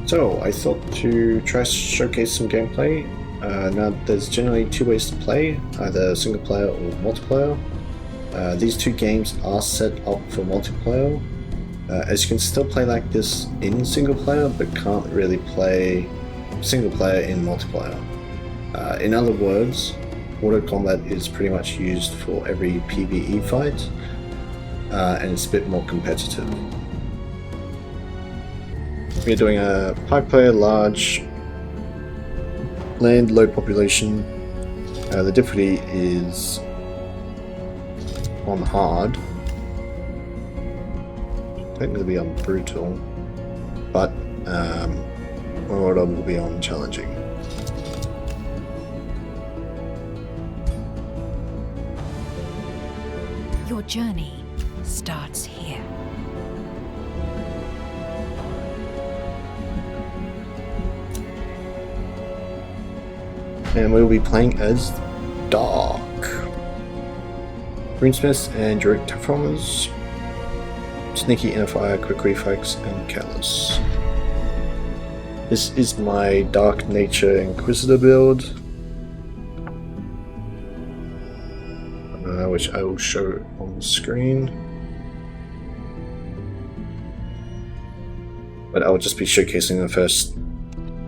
So I thought to try to showcase some gameplay. Now there's generally two ways to play, either single player or multiplayer. These two games are set up for multiplayer, as you can still play like this in single player, but can't really play single player in multiplayer. In other words, auto combat is pretty much used for every PvE fight, and it's a bit more competitive. We're doing a 5-player large land, low population. The difficulty is on hard. Technically be on brutal, but order will be on challenging. Your journey starts here. And we'll be playing as Dark. Greensmiths and Druid Terraformers. Sneaky Innerfire, Quick Reflex, and Careless. This is my Dark Nature Inquisitor build, which I will show on the screen. But I will just be showcasing the first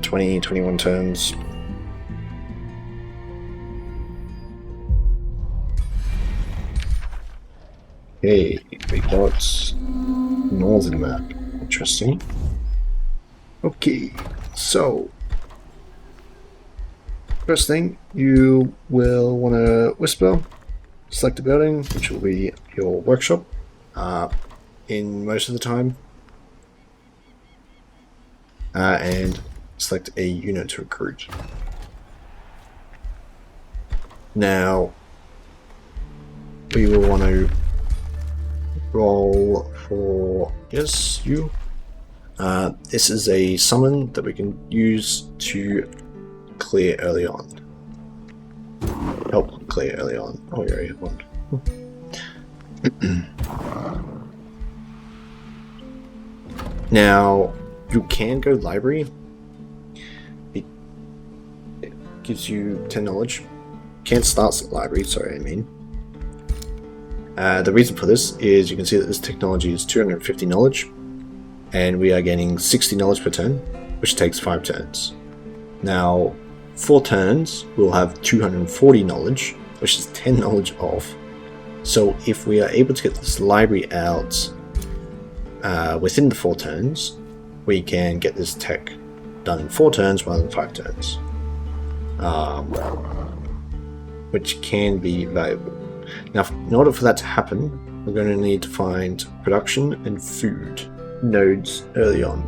20-21 turns. Okay, we got northern map. Interesting. Okay, so first thing, you will want to whisper, select a building, which will be your workshop in most of the time, and select a unit to recruit. Now, we will want to roll for you. This is a summon that we can use to clear early on. Help clear early on. Oh, yeah, you want. Now, you can go library. It gives you 10 knowledge. Can't start at library, sorry, I mean. The reason for this is you can see that this technology is 250 knowledge, and we are gaining 60 knowledge per turn, which takes 5 turns. Now, 4 turns, we'll have 240 knowledge, which is 10 knowledge off. So if we are able to get this library out within the 4 turns, we can get this tech done in 4 turns rather than 5 turns, which can be valuable. Now, in order for that to happen, we're going to need to find production and food nodes early on.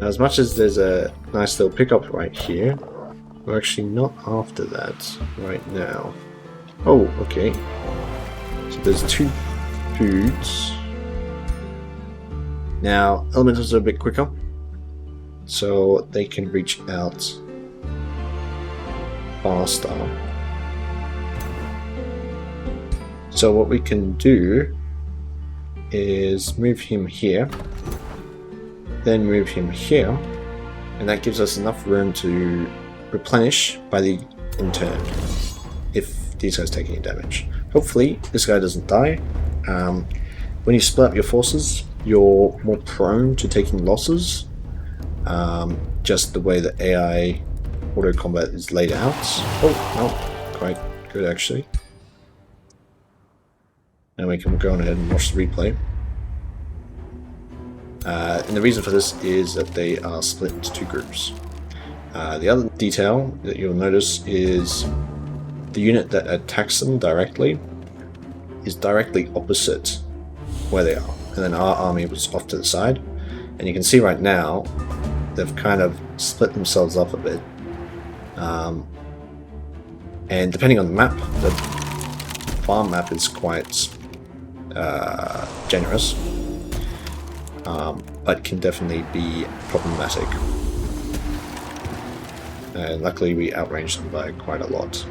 Now, as much as there's a nice little pickup right here, we're actually not after that right now. Oh, okay. So there's 2 foods. Now, elementals are a bit quicker, so they can reach out faster. So what we can do is move him here, then move him here, and that gives us enough room to replenish by the in turn if these guys take any damage. Hopefully this guy doesn't die. When you split up your forces, you're more prone to taking losses, just the way that AI auto combat is laid out. Oh, no, quite good actually. And we can go on ahead and watch the replay. And the reason for this is that they are split into 2 groups. The other detail that you'll notice is the unit that attacks them directly is directly opposite where they are. And then our army was off to the side. And you can see right now, they've kind of split themselves up a bit. And depending on the map, the farm map is quite generous, but can definitely be problematic. And luckily we outranged them by quite a lot.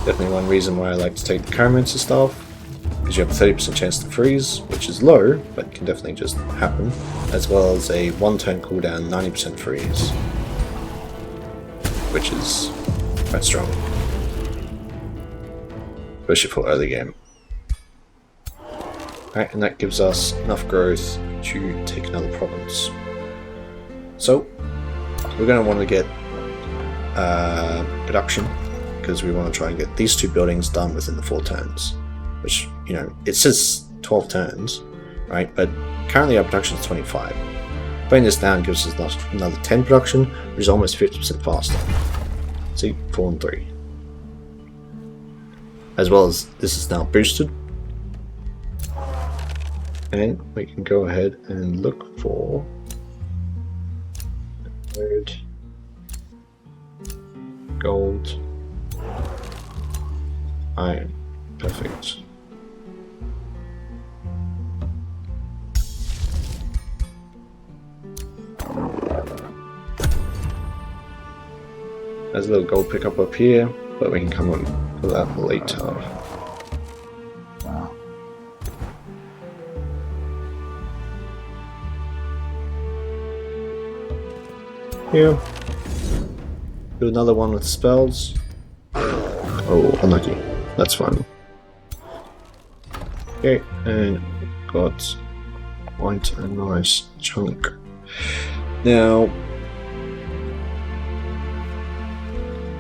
Definitely one reason why I like to take the Chiromancer staff, because you have a 30% chance to freeze, which is low, but can definitely just happen, as well as a 1-turn cooldown 90% freeze, which is quite strong, especially for early game. Alright, and that gives us enough growth to take another province. So, we're going to want to get production, because we want to try and get these 2 buildings done within the 4 turns. Which, you know, it says 12 turns, right? But currently our production is 25. Bringing this down gives us another 10 production, which is almost 50% faster. See, 4 and 3. As well as this is now boosted. And we can go ahead and look for gold, iron. Perfect. There's a little gold pickup up here, but we can come on for that later. Here. Do another one with spells. Oh, unlucky. That's fine. Okay, and got quite a nice chunk. Now,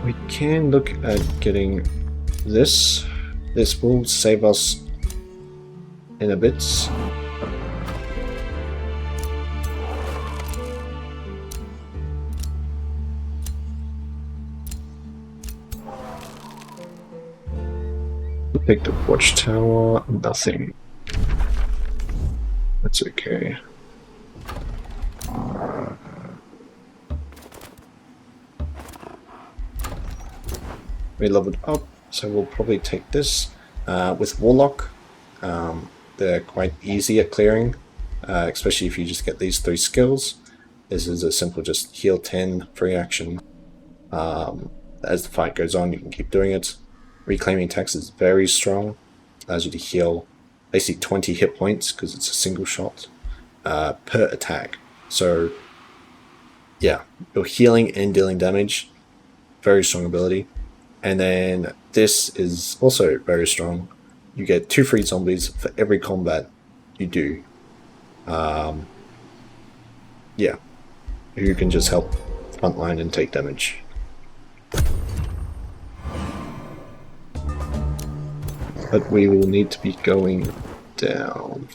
we can look at getting this. This will save us in a bit. Take the watchtower, nothing. That's okay. We leveled up, so we'll probably take this. With Warlock, they're quite easy at clearing, especially if you just get these 3 skills. This is a simple just heal 10 free action. As the fight goes on, you can keep doing it. Reclaiming Tax is very strong, allows you to heal basically 20 hit points because it's a single shot per attack. So yeah, you're healing and dealing damage, very strong ability. And then this is also very strong. You get 2 free zombies for every combat you do. Yeah, you can just help frontline and take damage. But we will need to be going down.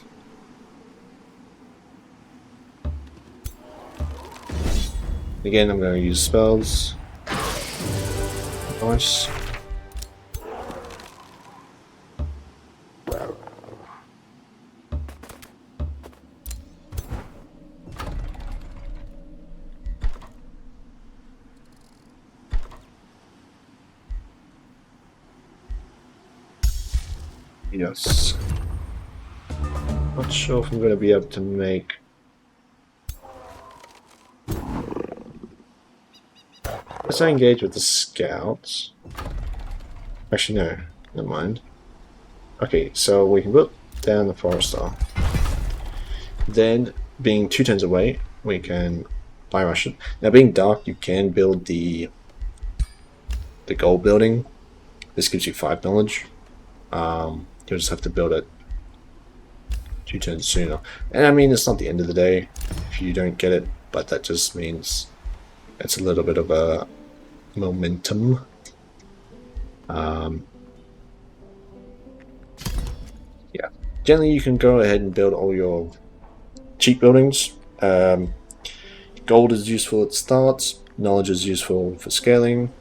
Again, I'm going to use spells. Nice. Yes. Not sure if I'm going to be able to make... Let's engage with the scouts. Actually, no. Never mind. Okay, so we can put down the forester. Then, being 2 turns away, we can buy rush it. Now, being dark, you can build the gold building. This gives you 5 knowledge. You'll just have to build it 2 turns sooner. And I mean, it's not the end of the day if you don't get it, but that just means it's a little bit of a momentum. Yeah. Generally, you can go ahead and build all your cheap buildings. Gold is useful at the start. Knowledge is useful for scaling.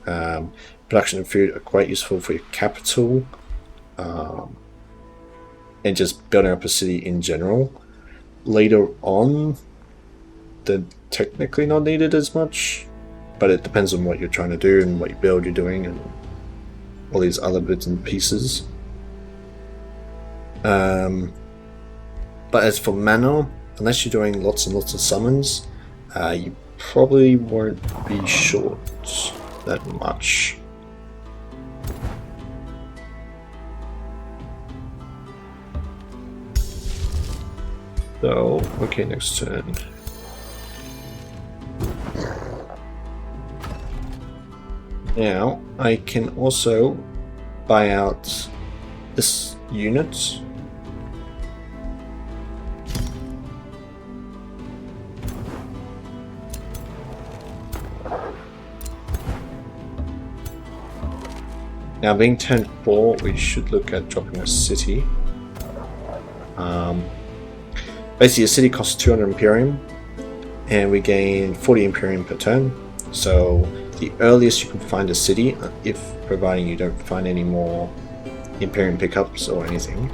Production and food are quite useful for your capital. And just building up a city in general. Later on, they're technically not needed as much, but it depends on what you're trying to do and what build you're doing and all these other bits and pieces. But as for mana, unless you're doing lots and lots of summons, you probably won't be short that much. So, okay, next turn. Now, I can also buy out this unit. Now, being turn 4, we should look at dropping a city. Basically, a city costs 200 Imperium, and we gain 40 Imperium per turn. So, the earliest you can find a city, if providing you don't find any more Imperium pickups or anything,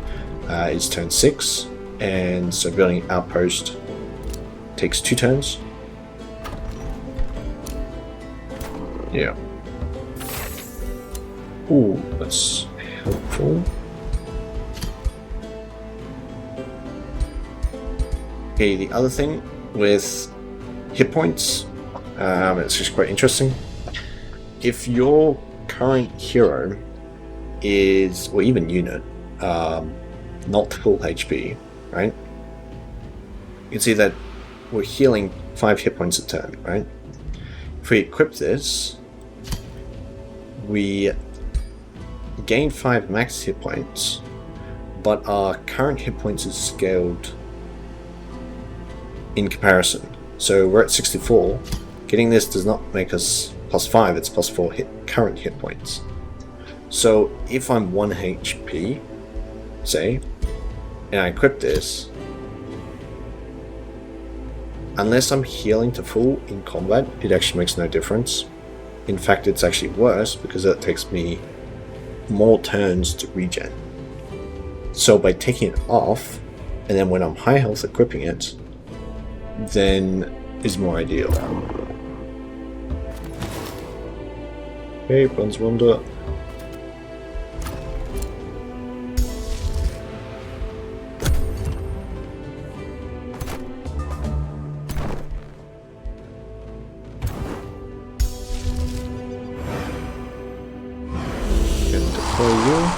is turn 6. And so, building an outpost takes 2 turns. Yeah. Ooh, that's helpful. Okay, the other thing with hit points, it's just quite interesting. If your current hero is, or even unit, not full HP, right? You can see that we're healing 5 hit points a turn, right? If we equip this, we gain 5 max hit points, but our current hit points is scaled in comparison. So we're at 64. Getting this does not make us plus 5, it's plus 4 current hit points. So if I'm 1 HP, say, and I equip this, unless I'm healing to full in combat, it actually makes no difference. In fact, it's actually worse because it takes me more turns to regen. So by taking it off, and then when I'm high health equipping it, then is more ideal. Okay, Bronze Wonder. And deploy you.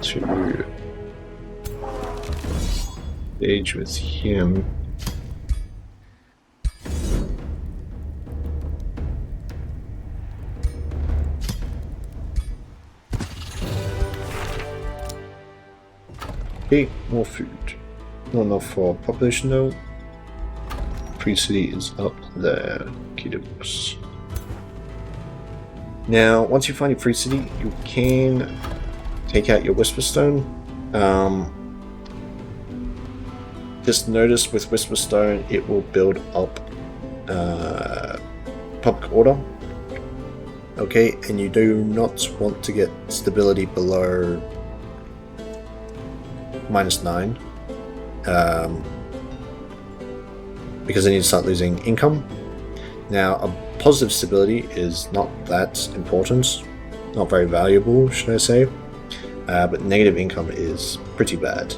To engage with him. Okay, more food. Not enough for population though. Free city is up there. Kiddos. Now, once you find your free city, you can take out your Whisperstone. Just notice with Whisperstone, it will build up public order. Okay, and you do not want to get stability below -9, because then you start losing income. Now, a positive stability is not that important, not very valuable, should I say. But negative income is pretty bad.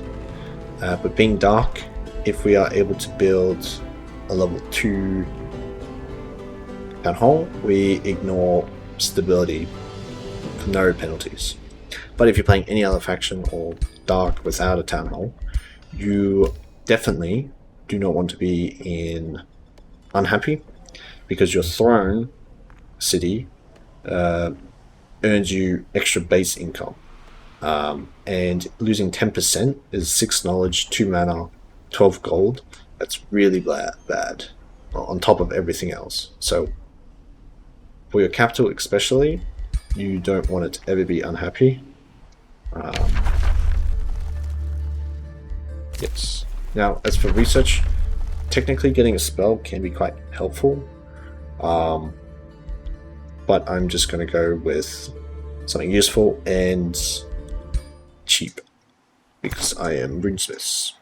But being dark, if we are able to build a level 2 town hall, we ignore stability for no penalties. But if you're playing any other faction or dark without a town hall, you definitely do not want to be in unhappy, because your throne city earns you extra base income. And losing 10% is 6 knowledge, 2 mana, 12 gold. That's really bad on top of everything else. So for your capital especially, you don't want it to ever be unhappy. Yes. Now, as for research, technically getting a spell can be quite helpful. But I'm just going to go with something useful and cheap, because I am Runesmith.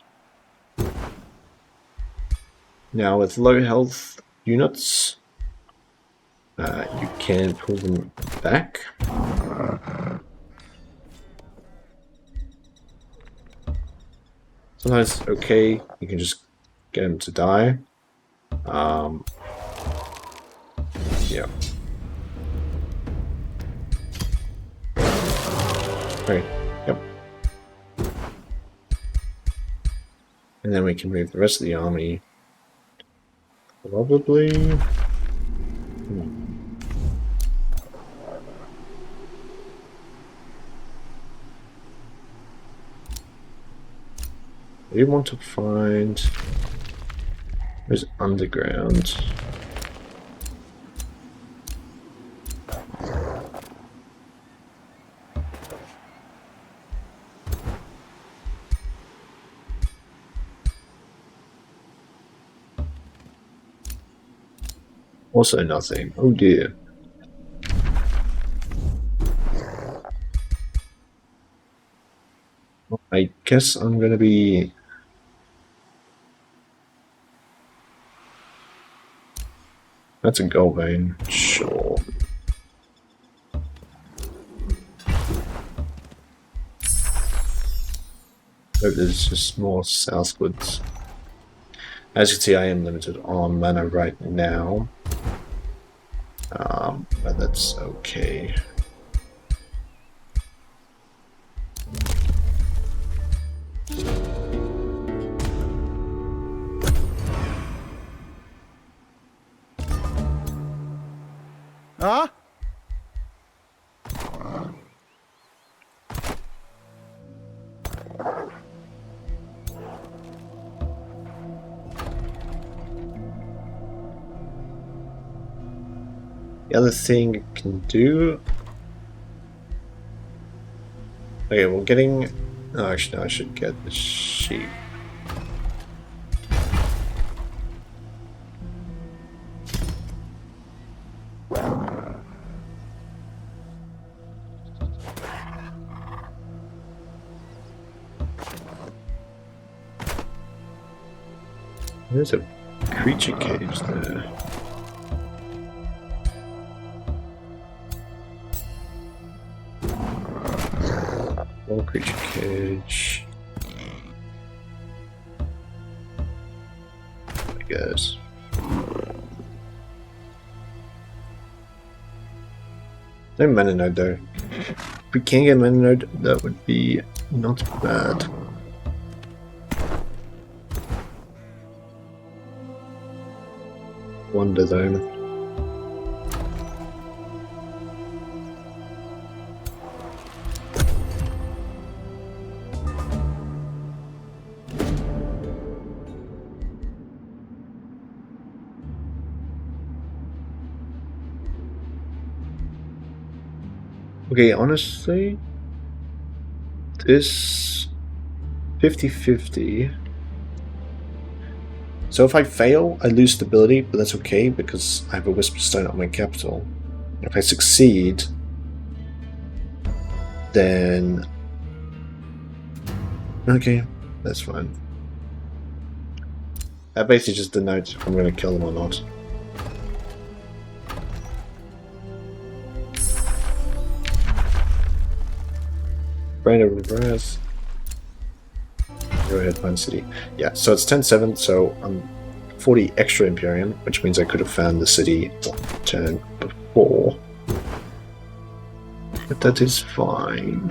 Now, with low health units, you can pull them back. Sometimes it's okay, you can just get them to die. Yeah. Right. Yep. And then we can move the rest of the army. Probably. We want to find. Where's underground? Also nothing. Oh dear. I guess I'm gonna be... That's a gold vein. Sure. Hope there's just more southwards. As you can see, I am limited on mana right now. But that's okay. Huh? The other thing you can do... Okay, we're getting... Oh, actually, no, I should get the sheep. There's a creature cage there. More creature cage. I guess. No mana node though. If we can get a mana node, that would be not bad. Wonder Zone. Okay, honestly, this 50-50. So if I fail, I lose stability, but that's okay because I have a Whisper Stone on my capital. If I succeed, then... Okay, that's fine. That basically just denotes if I'm going to kill them or not. Brain of Reverse. Go ahead, Pine City. Yeah, so it's 10-7, so I'm 40 extra Imperium, which means I could have found the city turn before. But that is fine.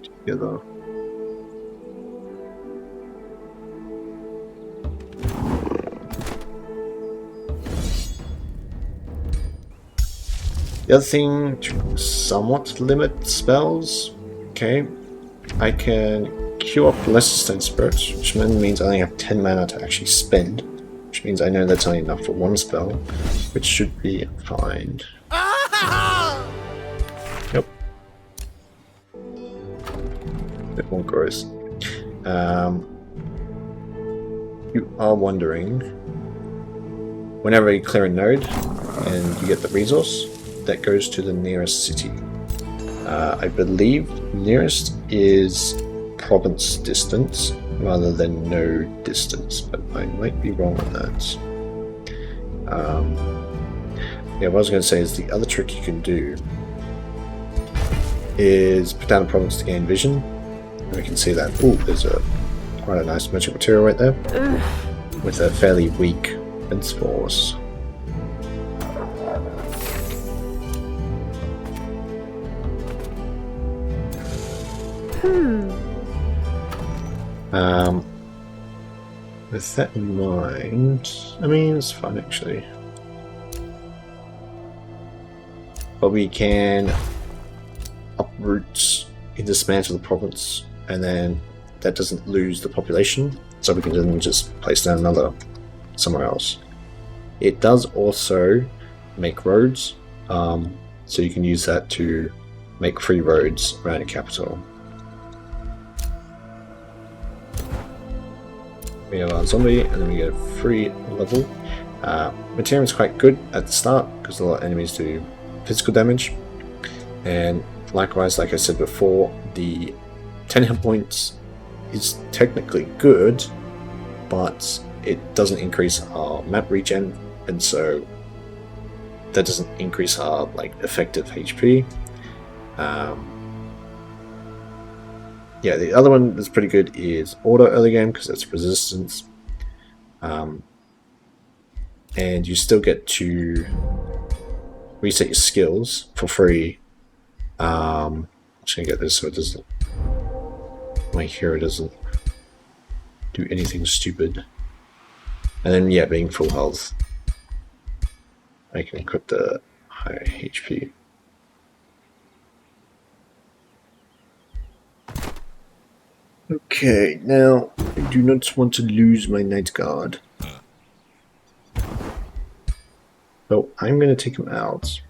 Together. The other thing to somewhat limit spells, okay, I can queue up Lesser Stone Spirits, which means I only have 10 mana to actually spend, which means I know that's only enough for one spell, which should be fine. Yep. Bit more gross. You are wondering, whenever you clear a node and you get the resource, that goes to the nearest city. I believe nearest is province distance rather than node distance, but I might be wrong on that. Yeah, what I was going to say is the other trick you can do is put down a province to gain vision. And we can see that, ooh, there's quite a nice magic material right there with a fairly weak and spores. With that in mind, I mean, it's fine actually. But we can uproot and dismantle the province, and then that doesn't lose the population, so we can then just place down another somewhere else. It does also make roads, so you can use that to make free roads around the capital. We have our zombie, and then we get a free level. Material is quite good at the start because a lot of enemies do physical damage, and likewise, like I said before, the 10 hit points is technically good, but it doesn't increase our map regen, and so that doesn't increase our effective HP. Yeah, the other one that's pretty good is auto early game because that's resistance, and you still get to reset your skills for free. I'm just gonna get this so it doesn't, my hero doesn't do anything stupid. And then yeah, being full health, I can equip the higher HP. Okay, now I do not want to lose my Night Guard. So I'm going to take him out.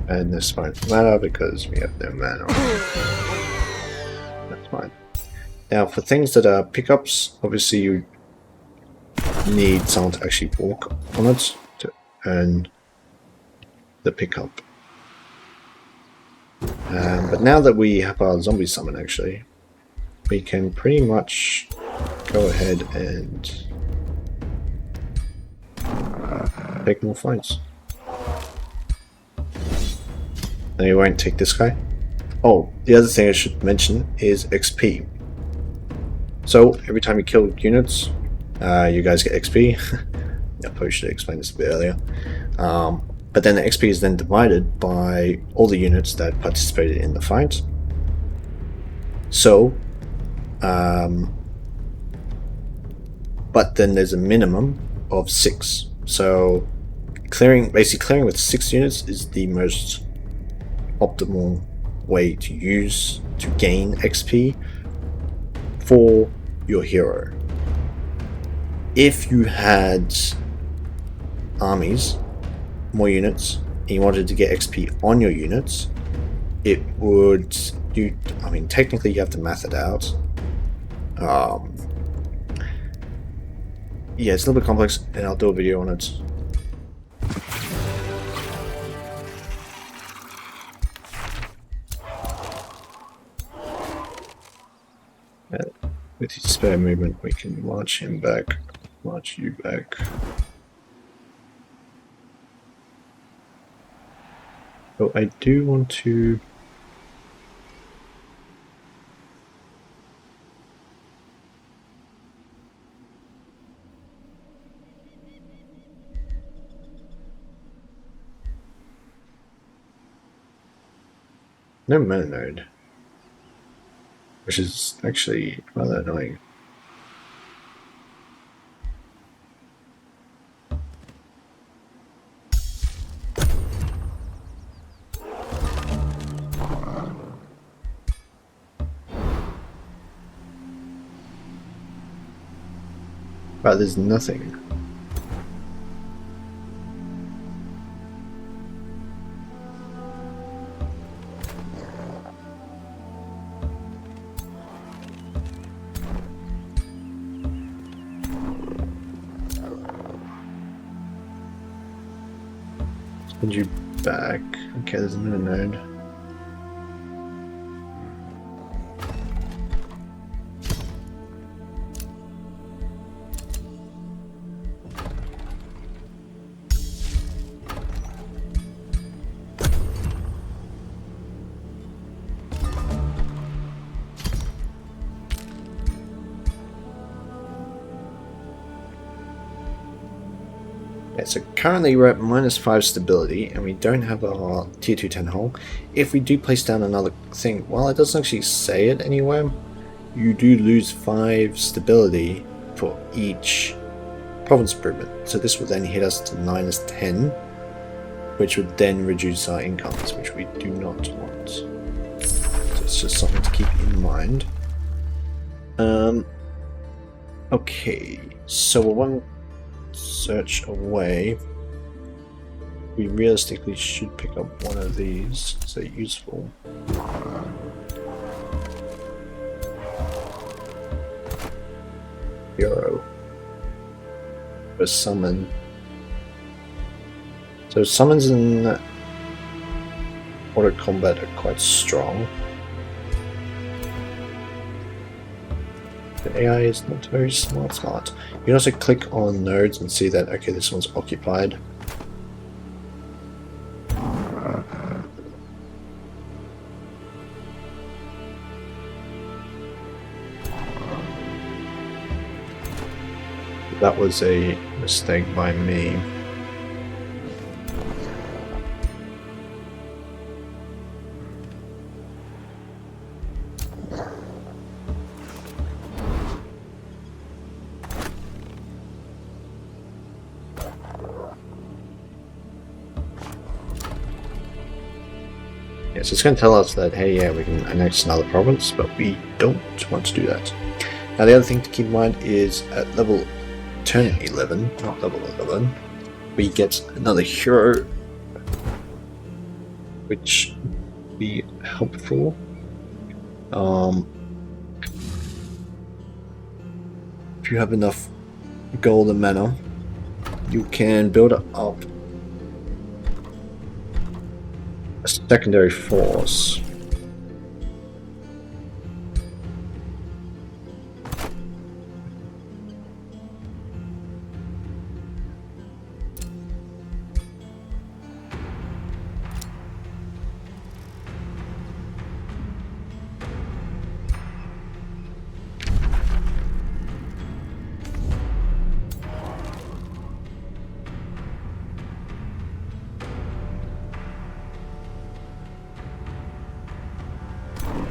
And this won't matter because we have no mana. That's fine. Now for things that are pickups, obviously you need someone to actually walk on it to earn the pickup. But now that we have our zombie summon actually, we can pretty much go ahead and take more fights. And you won't take this guy. Oh, the other thing I should mention is XP. So every time you kill units, you guys get XP. I probably should have explained this a bit earlier. But then the XP is then divided by all the units that participated in the fight. So, but then there's a minimum of 6. So basically clearing with 6 units is the most optimal way to gain XP for your hero. If you had armies, more units, and you wanted to get XP on your units, it would I mean technically you have to math it out. Yeah, it's a little bit complex and I'll do a video on it. With his spare movement, we can march him back, march you back. So I do want to... No mana node. Which is actually rather annoying. But there's nothing. Send you back. Okay, there's another node. Okay, so currently we're at -5 stability, and we don't have our tier 2 10 hull. If we do place down another thing, while it doesn't actually say it anywhere, you do lose 5 stability for each province improvement. So this would then hit us to -10, which would then reduce our incomes, which we do not want. So it's just something to keep in mind. Okay, so we're one search away. We realistically should pick up one of these, so useful. Hero. For summon. So summons in auto combat are quite strong. The AI is not very smart. You can also click on nodes and see that, okay, this one's occupied. That was a mistake by me. So it's going to tell us that, hey, yeah, we can annex another province, but we don't want to do that. Now, the other thing to keep in mind is at level turn 11, not level 11, we get another hero, which would be helpful. If you have enough gold and mana, you can build up a secondary force.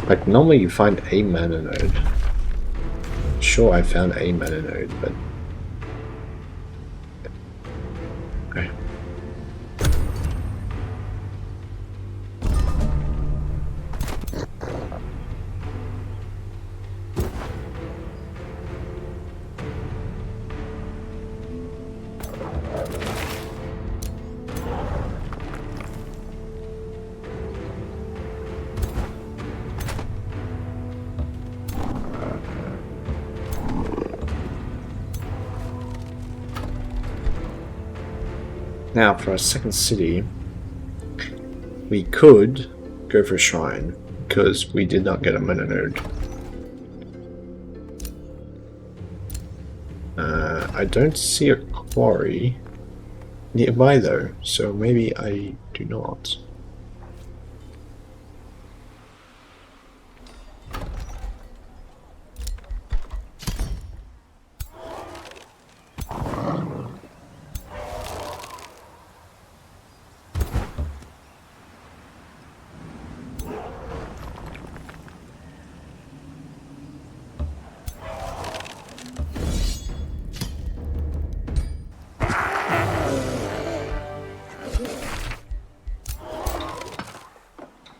Like, normally you find a mana node. Sure, I found a mana node, but... Okay. Now, for our second city, we could go for a shrine, because we did not get a mana node. I don't see a quarry nearby though, so maybe I do not.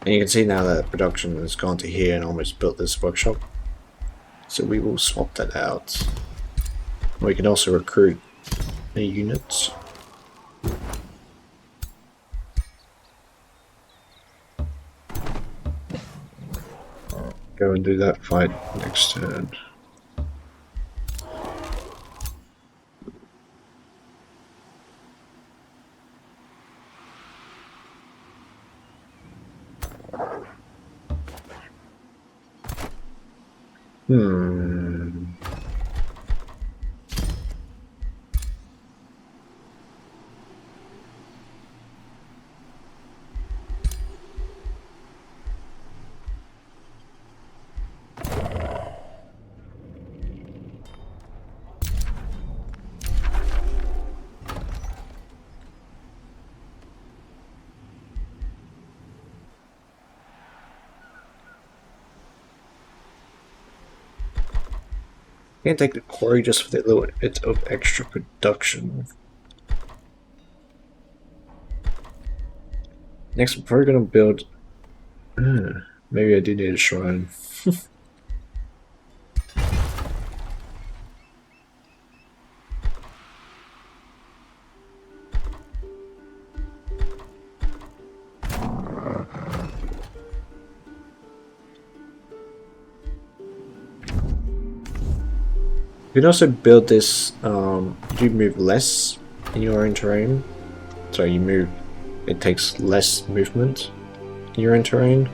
And you can see now that production has gone to here and almost built this workshop. So we will swap that out. We can also recruit a unit. Go and do that fight next turn. Can't take the quarry just for that little bit of extra production. Next, we're probably gonna build. Maybe I do need a shrine. You can also build this. You move less in your own terrain, so you move. It takes less movement in your own terrain.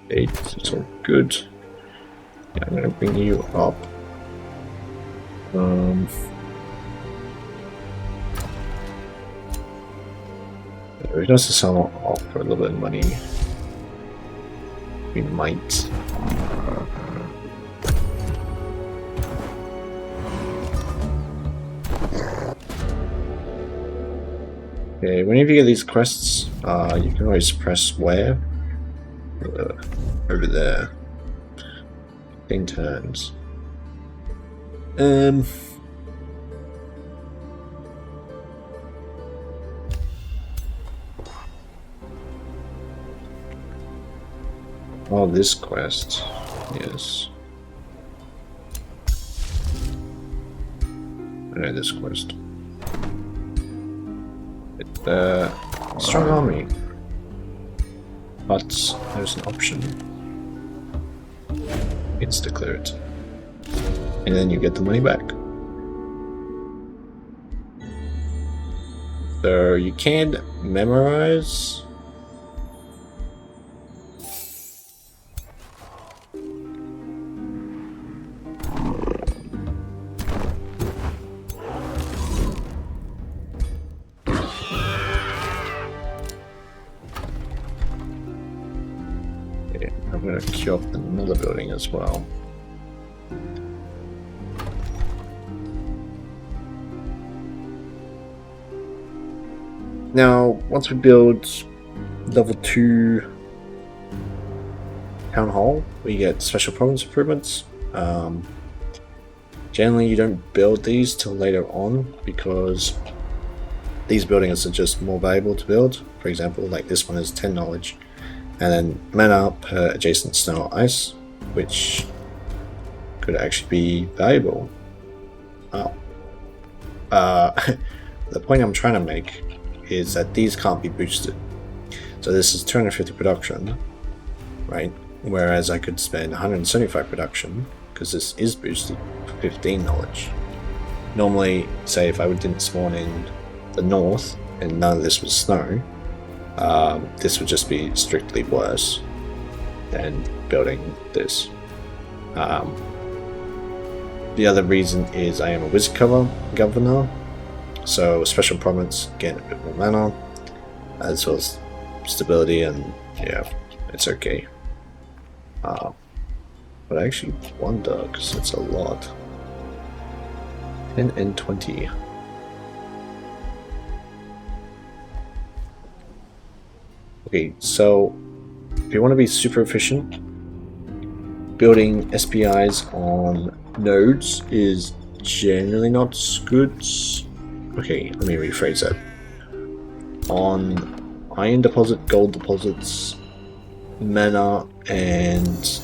It's all good. Yeah, I'm gonna bring you up. We can also sell off for a little bit of money. We might. Okay, whenever you get these quests, you can always press where. Over there. 15 turns. Oh, this quest. Yes. I know this quest. Strong army. But there's an option. It's declared. And then you get the money back. So you can memorize. I'm going to queue up another building as well. Now, once we build level 2 Town Hall, we get special province improvements. Generally, you don't build these till later on because these buildings are just more valuable to build. For example, like this one is 10 knowledge. And then mana per adjacent snow or ice, which could actually be valuable. Oh. The point I'm trying to make is that these can't be boosted. So this is 250 production, right? Whereas I could spend 175 production, because this is boosted for 15 knowledge. Normally, say if I didn't spawn in the north and none of this was snow, this would just be strictly worse than building this. The other reason is I am a wizard governor, so special province gain a bit more mana, as well as stability, and yeah, it's okay. But I actually wonder, because it's a lot. 10 and 20. Okay, so if you want to be super efficient, building SPIs on nodes is generally not good. Okay, let me rephrase that. On iron deposit, gold deposits, mana, and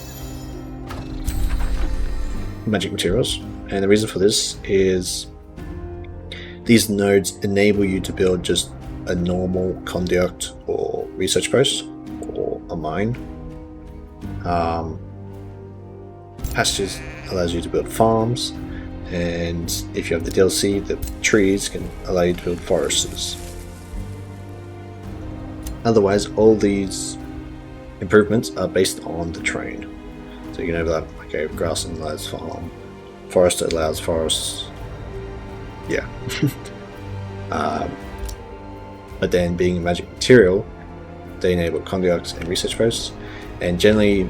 magic materials. And the reason for this is these nodes enable you to build just a normal conduct or research post or a mine. Pastures allows you to build farms, and if you have the DLC, the trees can allow you to build forests. Otherwise, all these improvements are based on the terrain. So you can overlap, okay, grassland allows farm, forest allows forests, yeah. But then being a magic material, they enable conducts and research posts, and generally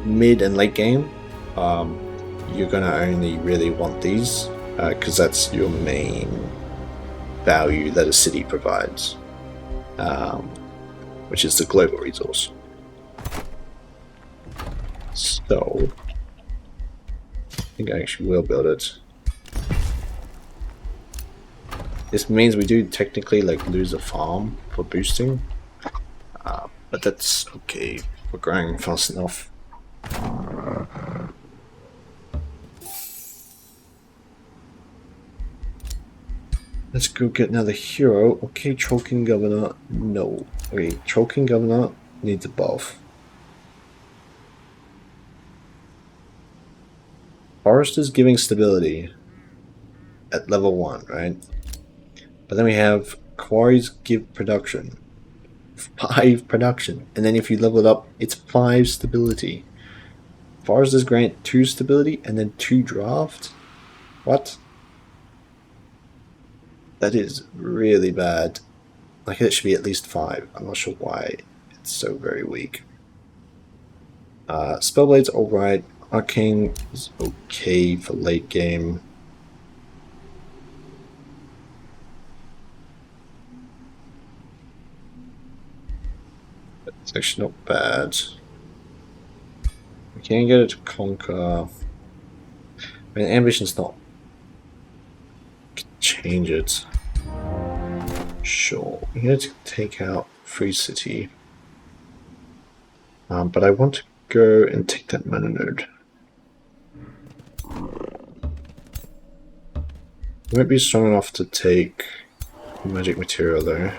mid and late game, you're gonna only really want these because that's your main value that a city provides. which is the global resource. So, I think I actually will build it. This means we do technically like lose a farm for boosting, but that's okay. We're growing fast enough. Let's go get another hero. Okay, Trollking Governor. No. Okay, Trollking Governor needs a buff. Forest is giving stability at level 1, right? But then we have Quarries give production. 5 production. And then if you level it up, it's 5 stability. Foresters grant 2 stability and then 2 draft? What? That is really bad. Like, it should be at least 5. I'm not sure why it's so very weak. Spellblade's alright. Arcane is okay for late game. It's actually not bad. We can get it to conquer. I mean, ambition's not. Change it. Sure. We need to take out Free City. But I want to go and take that mana node. Won't be strong enough to take magic material though.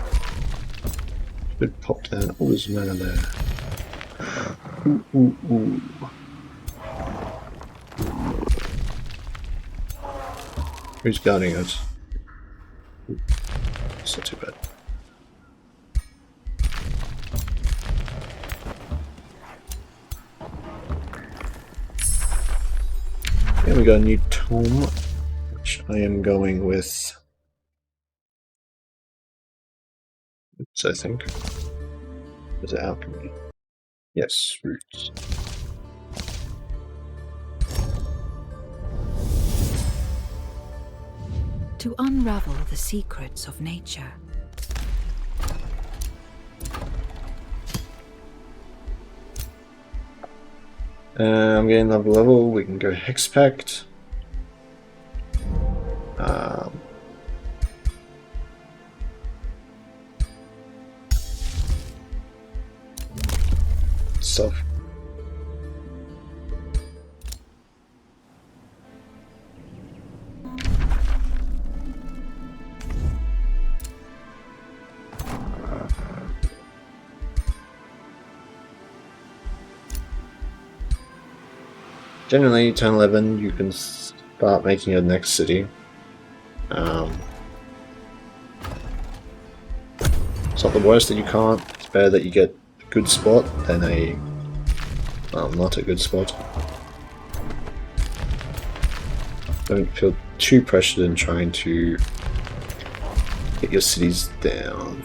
Should pop down. Oh, there's mana there. Ooh, ooh, ooh. Who's guarding it? Ooh, it's not too bad. And we got a new tome, which I am going with. Oops, I think. Is it alchemy? Yes, roots. To unravel the secrets of nature. I'm getting another level. We can go Hex Pact. Stuff. Generally, turn 11, you can start making your next city. It's not the worst that you can't. It's better that you get a good spot than a not a good spot. Don't feel too pressured in trying to get your cities down.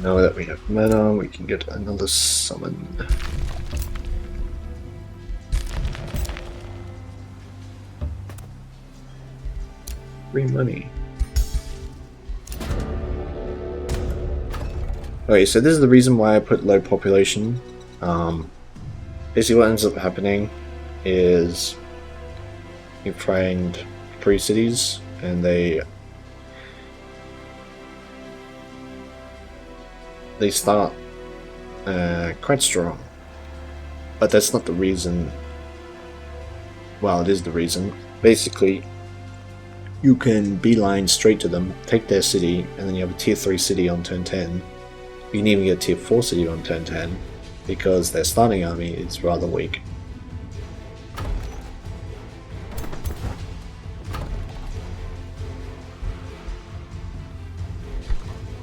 Now that we have mana, we can get another summon. Free money. Okay, so this is the reason why I put low population. Basically what ends up happening is you find free cities and they start quite strong, but that's not the reason. Well, it is the reason. Basically, you can beeline straight to them, take their city, and then you have a tier 3 city on turn 10. You can even get a tier 4 city on turn 10, because their starting army is rather weak.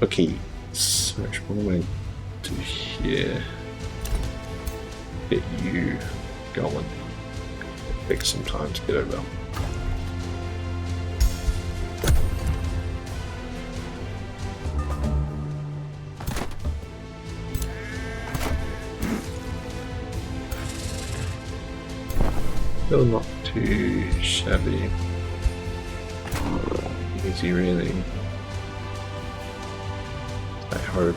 Okay, so what am I do here? Get you going. Take some time to get over. Still not too shabby. Easy, really. I hope.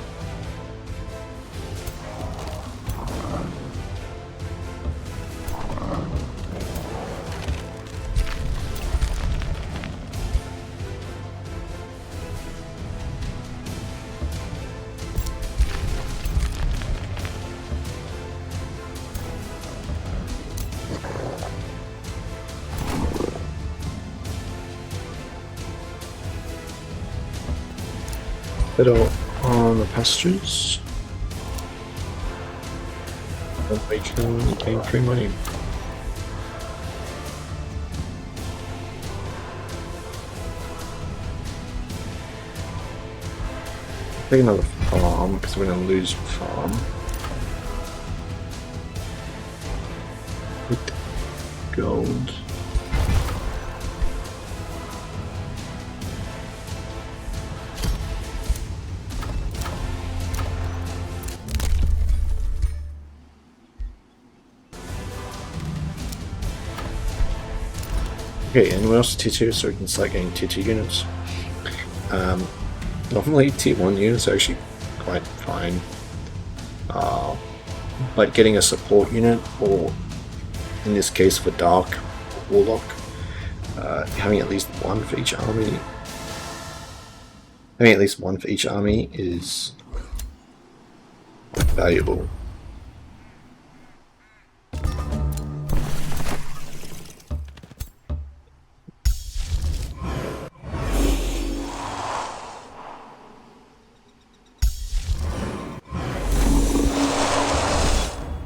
Little on the pastures, and we can gain free money. Take another farm because we're going to lose farm. With gold. Okay, anyone else tier 2 so we can start getting tier 2 units. Normally tier 1 units are actually quite fine. But getting a support unit, or in this case for Dark Warlock, having at least one for each army. Having at least one for each army is valuable.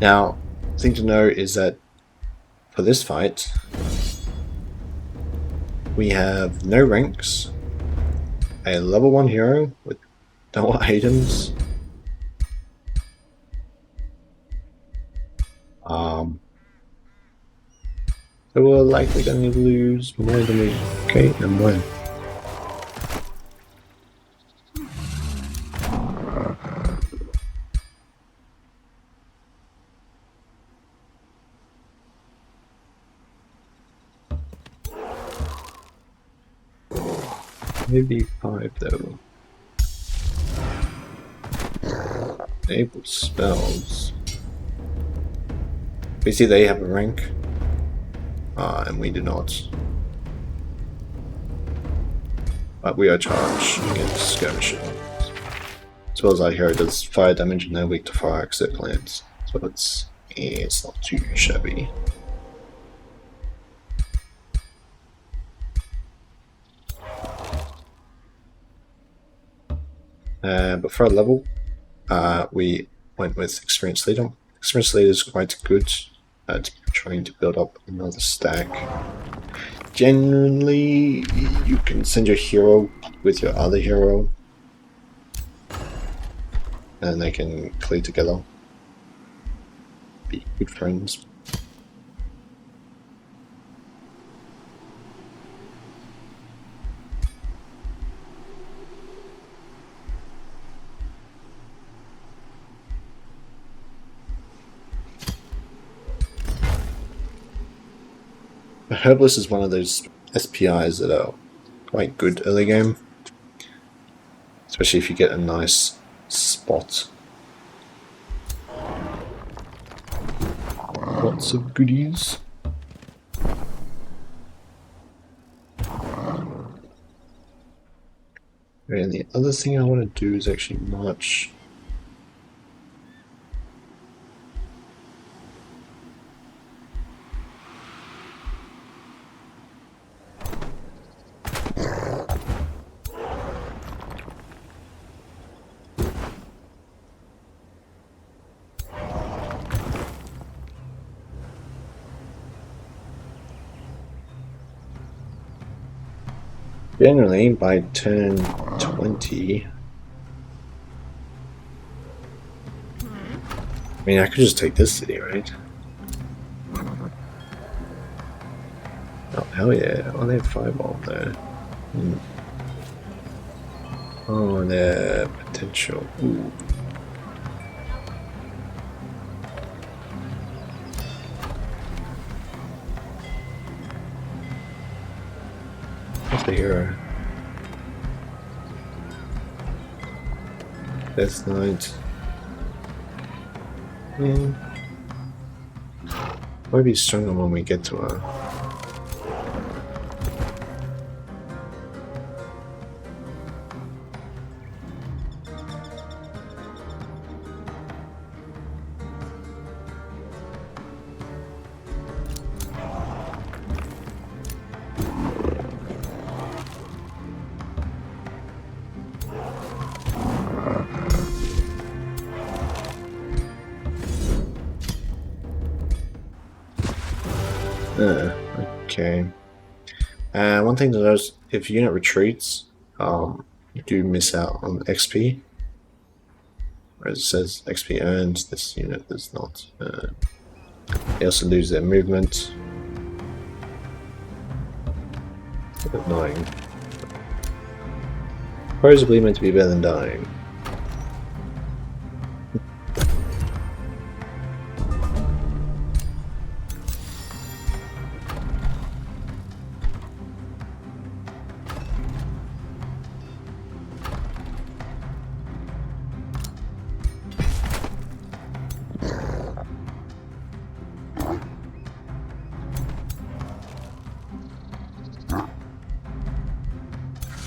Now, the thing to know is that for this fight, we have no ranks, a level 1 hero with no items, so we're likely going to lose more than we... Okay, and when? Maybe 5 though. Enable spells. We see they have a rank, and we do not. But we are charged against skirmishers. As well as our hero does fire damage and they're weak to fire except plants. So it's not too shabby. But for our level, we went with Experienced Leader. Experienced Leader is quite good at trying to build up another stack. Generally, you can send your hero with your other hero, and they can play together. Be good friends. The Herbalist is one of those SPIs that are quite good early game, especially if you get a nice spot. Lots of goodies. And the other thing I want to do is actually march. Generally, by turn 20, mean, I could just take this city, right? Oh, hell yeah. Oh, they have fireball there. Oh, their potential. Ooh. What's the hero? Death Knight. Might be stronger when we get to her. Okay. One thing to notice, if unit retreats, you do miss out on XP. Whereas it says XP earned, this unit does not. They also lose their movement. Annoying. Supposedly meant to be better than dying.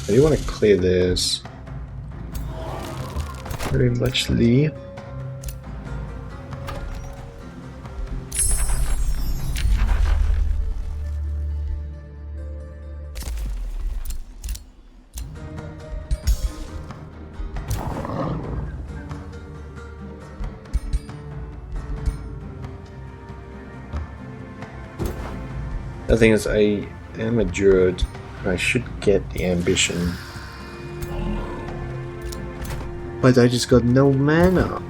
I do want to clear this very muchly. The thing is, I am a druid. I should get the ambition. But I just got no mana.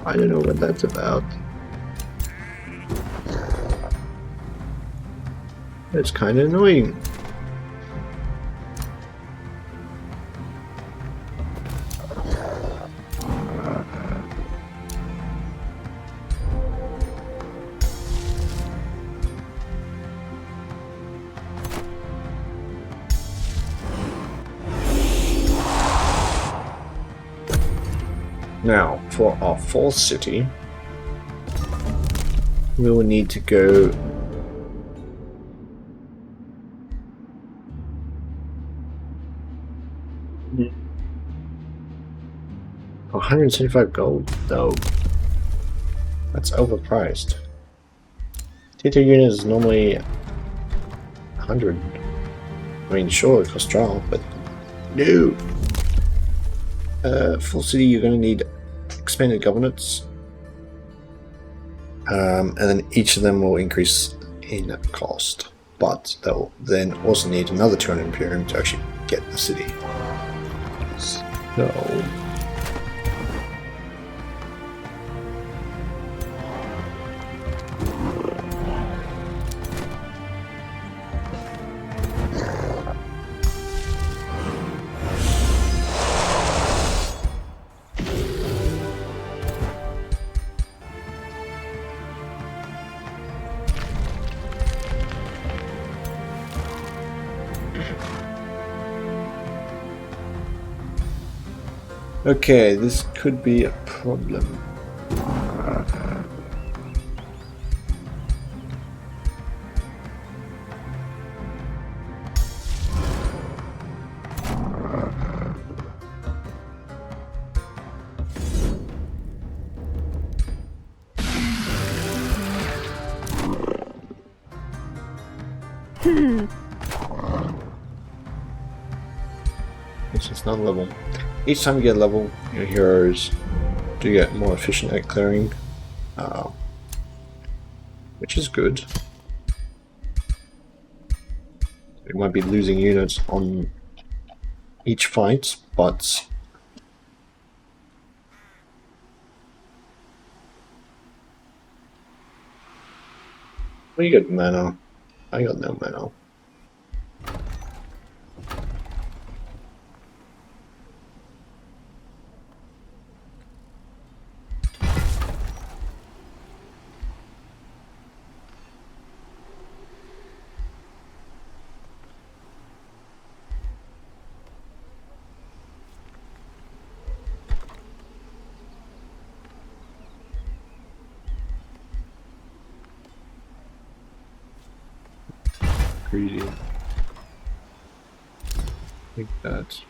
I don't know what that's about. It's kind of annoying. Now, for our fourth city, we will need to go 175 gold, though. That's overpriced. Tier 2 unit is normally 100. I mean, sure, it costs trial, but no! Full city, you're going to need expanded governance. And then each of them will increase in cost. But they'll then also need another 200 Imperium to actually get the city. So... okay, this could be a problem. It's just not level. Each time you get a level, your heroes do get more efficient at clearing, which is good. We might be losing units on each fight, but we got mana. I got no mana. Greedy. Like that.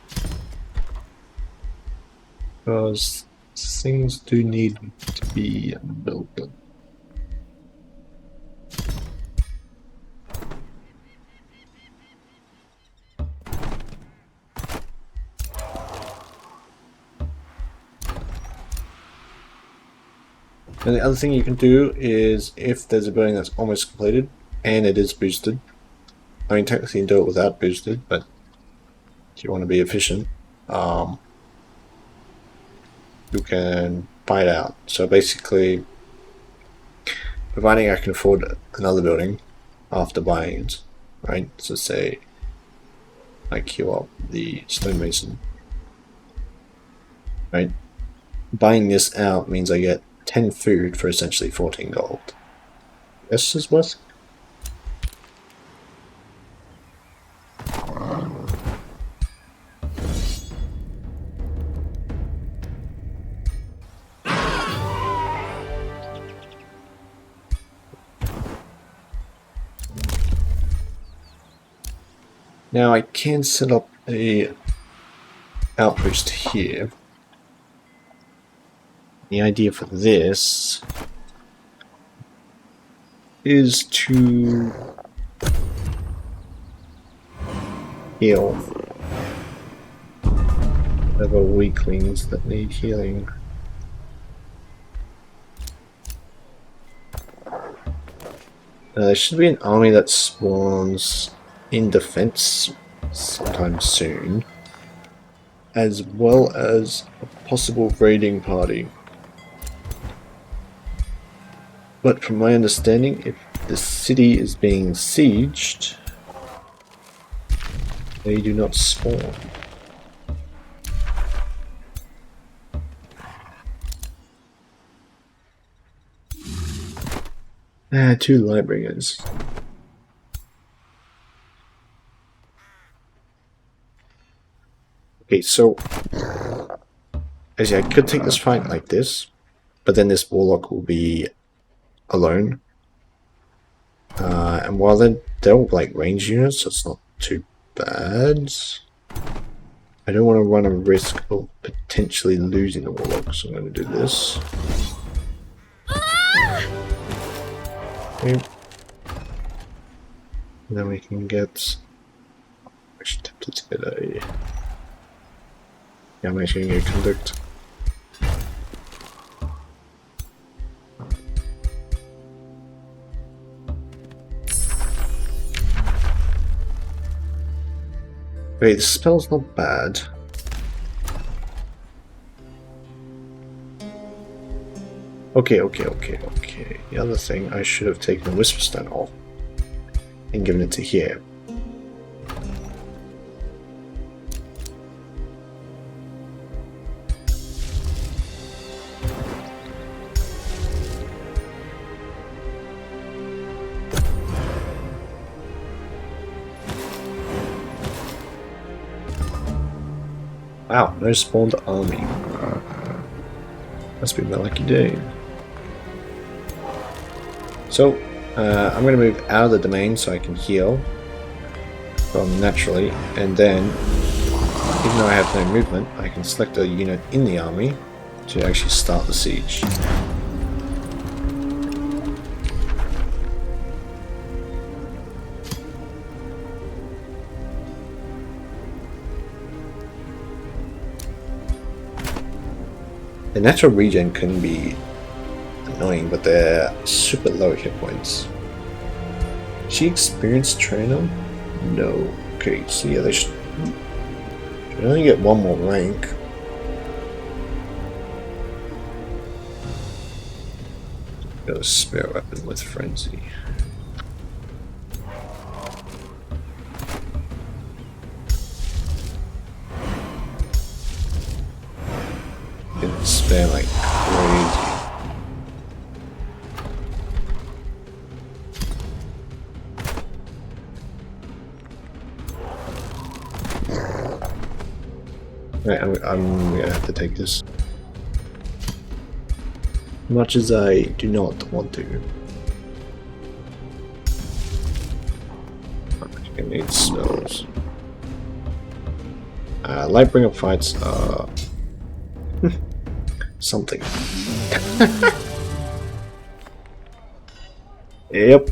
Because things do need to be built up. And the other thing you can do is, if there's a building that's almost completed and it is boosted, I mean technically you can do it without boosted, but if you want to be efficient, you can buy it out. So basically, providing I can afford another building after buying it, right? So say I queue up the stonemason, right? Buying this out means I get 10 food for essentially 14 gold. This is worth. Now I can set up a outpost here. The idea for this is to heal whatever weaklings that need healing. There should be an army that spawns in defense sometime soon, as well as a possible raiding party. But from my understanding, if the city is being sieged, they do not spawn. Two Lightbringers. Okay, so actually I could take this fight like this, but then this Warlock will be alone. And while they're all like range units, so it's not too bad. I don't want to run a risk of potentially losing the Warlock, so I'm going to do this. Okay. And then we can get. Actually, tempted to get a. Yeah, I'm actually going to get Conduct. Wait, the spell's not bad. Okay. The other thing, I should have taken the Whisperstone off and given it to here. Wow, no spawned army. Must be my lucky day. So, I'm going to move out of the domain so I can heal from naturally, and then, even though I have no movement, I can select a unit in the army to actually start the siege. The natural regen can be annoying, but they're super low hit points. She experienced trainer? No. Okay, so yeah, they should only get one more rank. Got a spare weapon with frenzy. Didn't spare like crazy. Right, I'm gonna have to take this. Much as I do not want to. I'm gonna need spells. Lightbringer fights are something. Yep.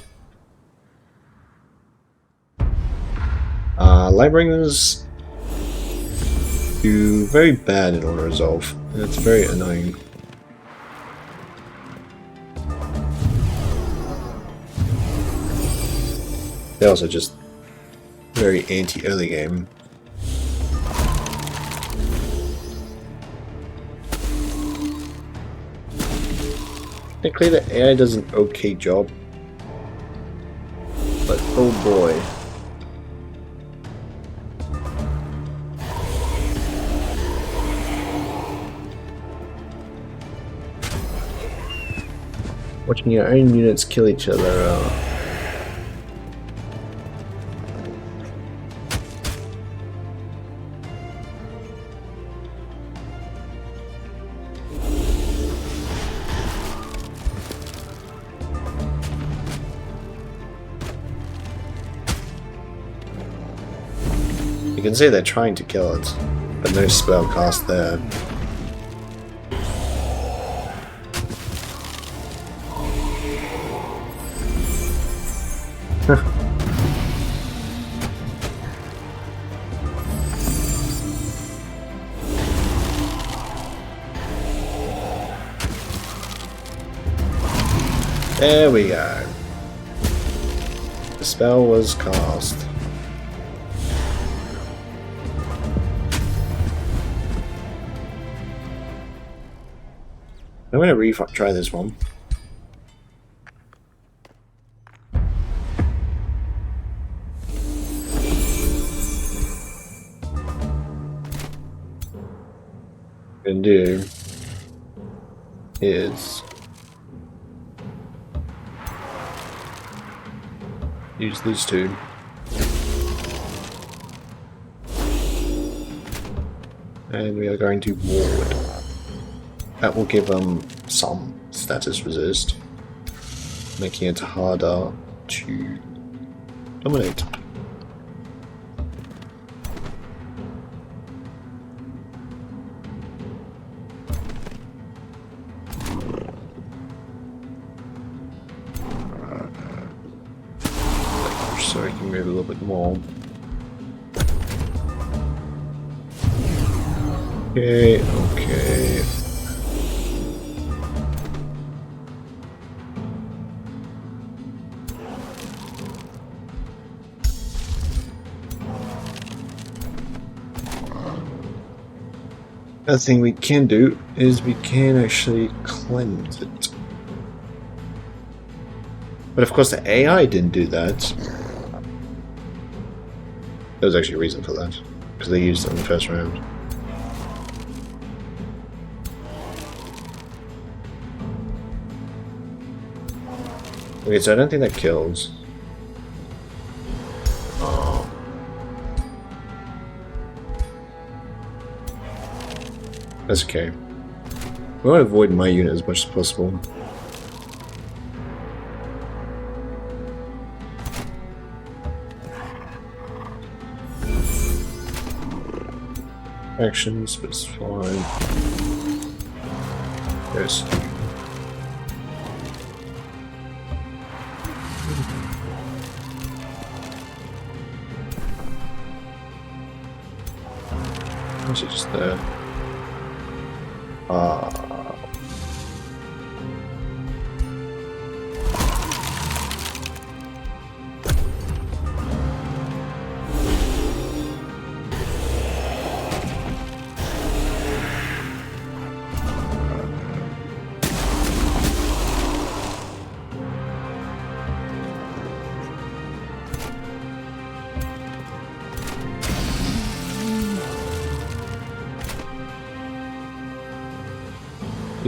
Lightbringers do very bad in auto resolve, and it's very annoying. They're also just very anti-early game. Technically the AI does an okay job, but oh boy. Watching your own units kill each other. You can see they're trying to kill it, but no spell cast there. There we go. The spell was cast. I'm gonna try this one. What I'm gonna do is use these two. And we are going to ward. That will give them some status resist, making it harder to dominate. So I can move a little bit more. Okay, okay. Other thing we can do is we can actually cleanse it. But of course the AI didn't do that. There was actually a reason for that, because they used it in the first round. Okay, so I don't think that kills. Oh. That's okay. We want to avoid my unit as much as possible. Actions, but it's fine. Yes. Is it just there?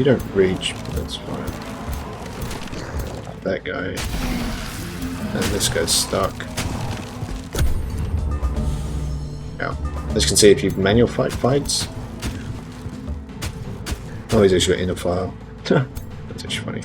You don't reach, but that's fine. That guy. And this guy's stuck. Yeah. As you can see, if you manual fights. Oh, he's actually got inner file. That's actually funny.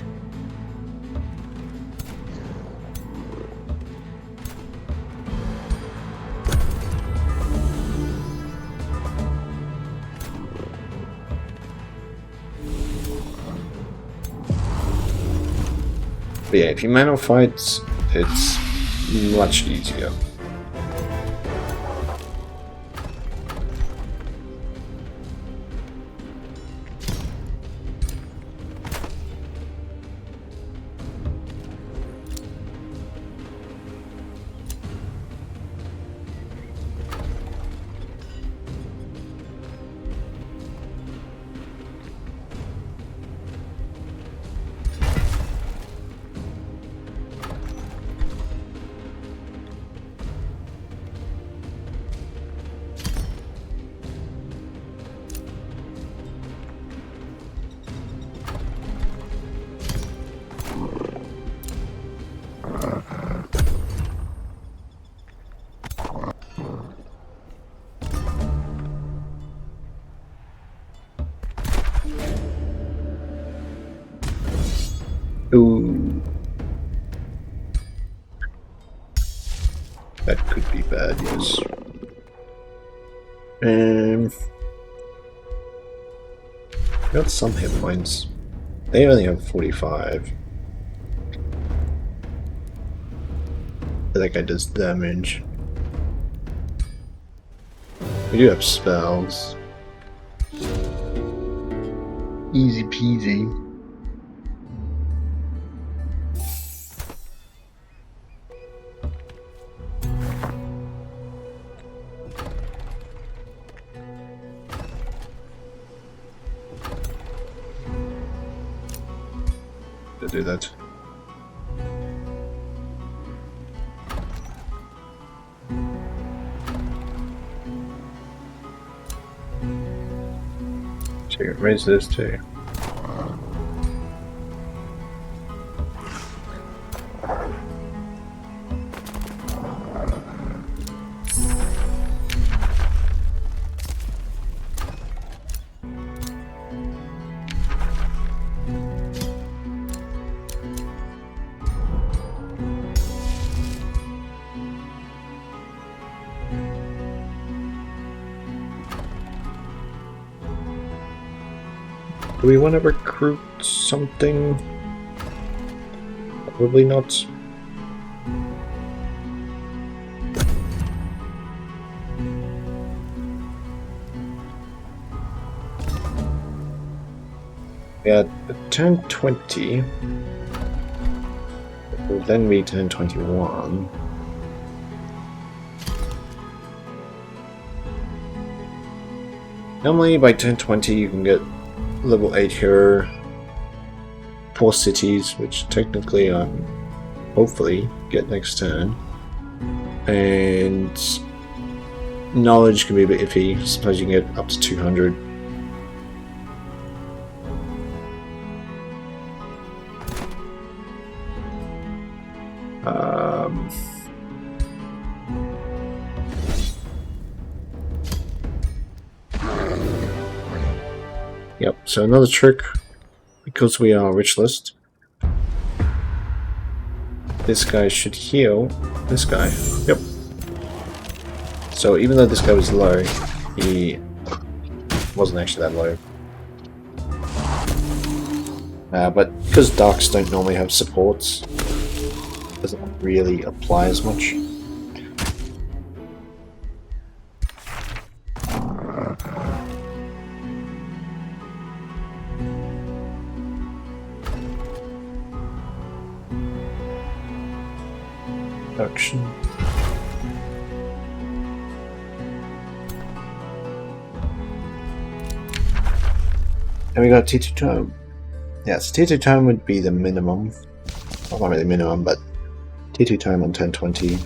But yeah, if you manual fights, it's much easier. Ooh. That could be bad, yes. Got some hit points. They only have 45. But that guy does damage. We do have spells. Easy peasy. To do that. So you can raise this too. Do we want to recruit something? Probably not. Yeah, turn 20. It will then be turn 21. Normally by turn 20 you can get level 8 hero, 4 cities, which technically hopefully get next turn, and knowledge can be a bit iffy. I suppose you can get up to 200. Yep, so another trick, because we are rich list, this guy should heal this guy. Yep. So even though this guy was low, he wasn't actually that low. But because darks don't normally have supports, it doesn't really apply as much. Action. And we got T2 Tome. Yes, T2 Tome would be the minimum. Well, not really minimum, but T2 Tome on turn 20.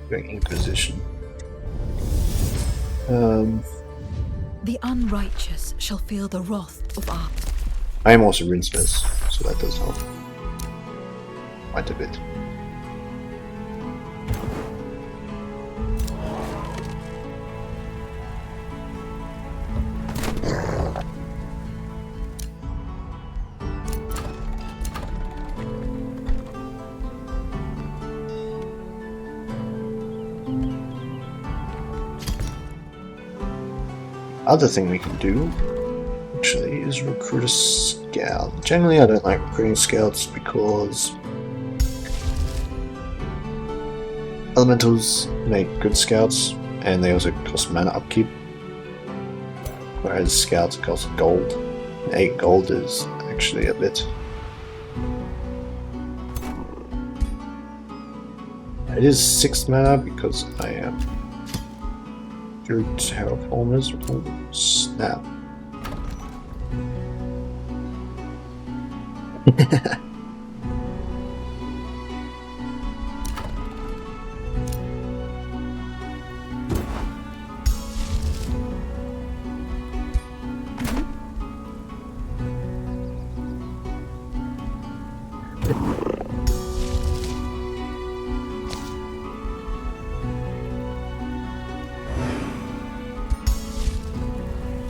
Doing Inquisition. The unrighteous shall feel the wrath of our... I am also rinsmith, so that does help quite a bit. Other thing we can do actually is recruit a scout. Generally I don't like recruiting scouts because elementals make good scouts and they also cost mana upkeep, whereas scouts cost gold. 8 gold is actually a bit. It is 6 mana because I am through terraformers. Oh, snap.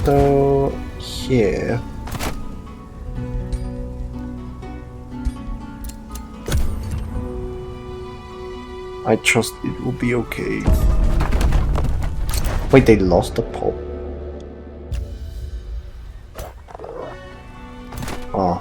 So here I trust it will be okay. Wait, they lost the pulp. Oh.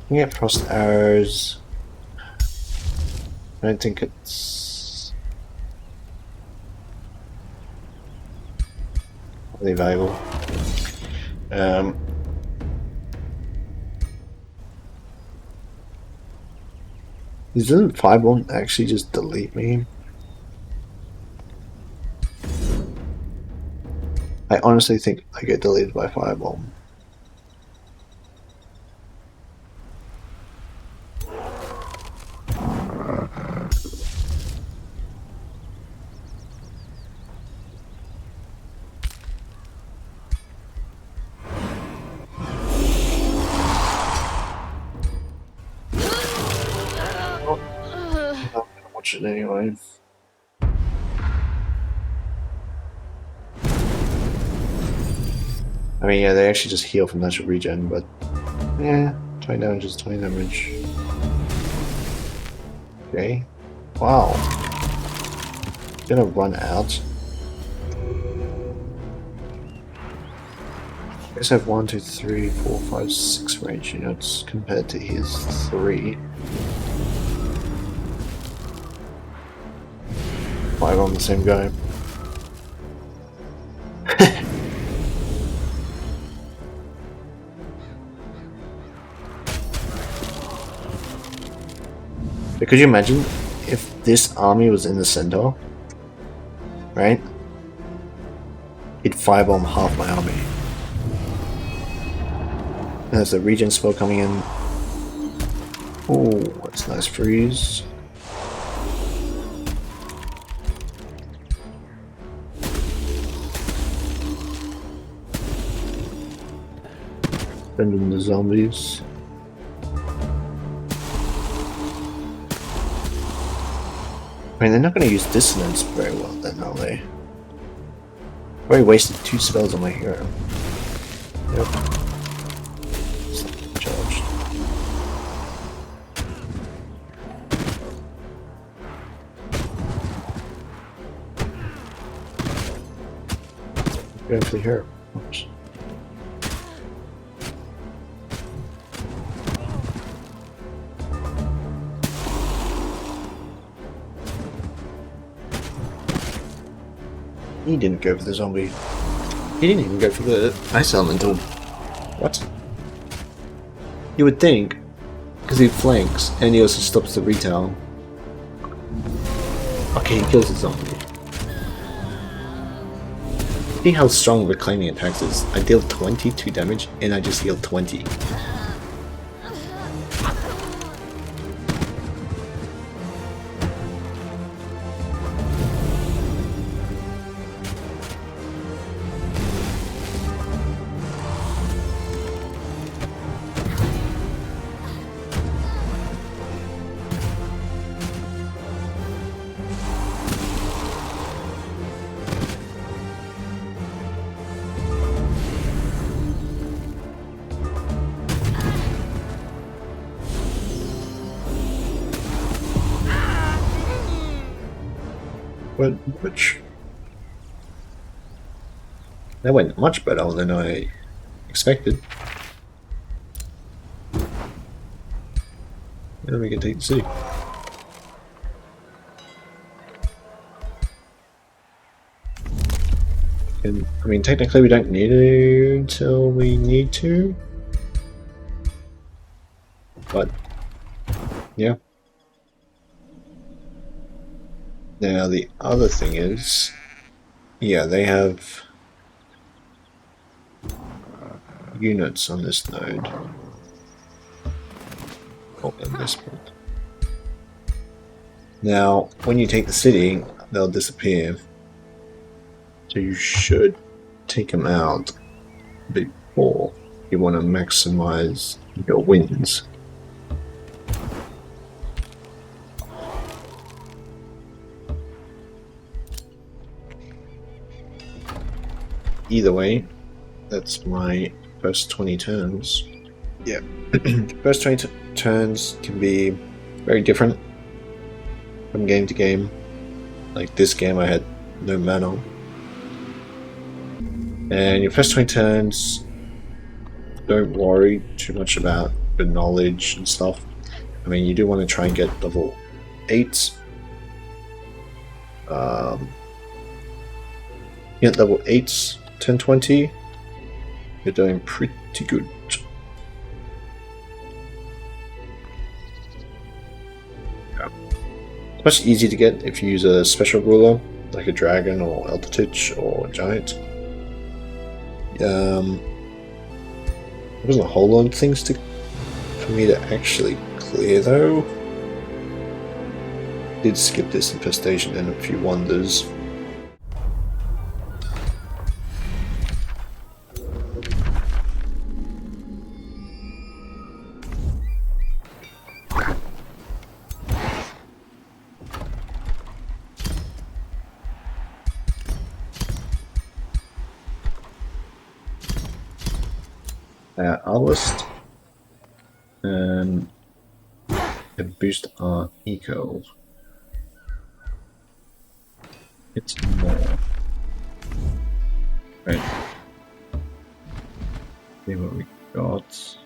We get frost arrows. I don't think it's really valuable. Doesn't Firebomb actually just delete me? I honestly think I get deleted by Firebomb. It anyway. I mean, yeah, they actually just heal from natural regen, but yeah, 20 damage is 20 damage. Okay. Wow. Gonna run out. I guess I have 1, 2, 3, 4, 5, 6 range units compared to his 3. 5 on the same guy. But could you imagine if this army was in the center, right? It'd firebomb half my army. And there's a regen spell coming in. Oh, that's nice freeze. Bending the zombies. I mean, they're not going to use Dissonance very well then, are they? I've already wasted 2 spells on my hero. Yep. Charged. Going for the hero. Oops. He didn't go for the zombie. He didn't even go for the ice elemental. What? You would think Because he flanks, and he also stops the retail. Okay, he kills the zombie. See how strong reclaiming attacks is. I deal 22 damage, and I just heal 20. Which that went much better than I expected. Then we can take the city. And, I mean, technically we don't need to until we need to, but yeah. Now the other thing is, yeah, they have units on this node. Oh, in this point. Now, when you take the city, they'll disappear. So you should take them out before you want to maximize your wins. Either way, that's my first 20 turns. Yeah. First 20 turns can be very different from game to game. Like this game I had no mana. And your first 20 turns, don't worry too much about the knowledge and stuff. I mean, you do want to try and get level 8. Get level 8, 10, 20. You're doing pretty good. Yeah. It's much easier to get if you use a special ruler, like a dragon or Eldritch or giant. There wasn't a whole lot of things for me to actually clear though. Did skip this infestation and a few wonders. Our list and boost our eco. It's more. Right. See what we got. So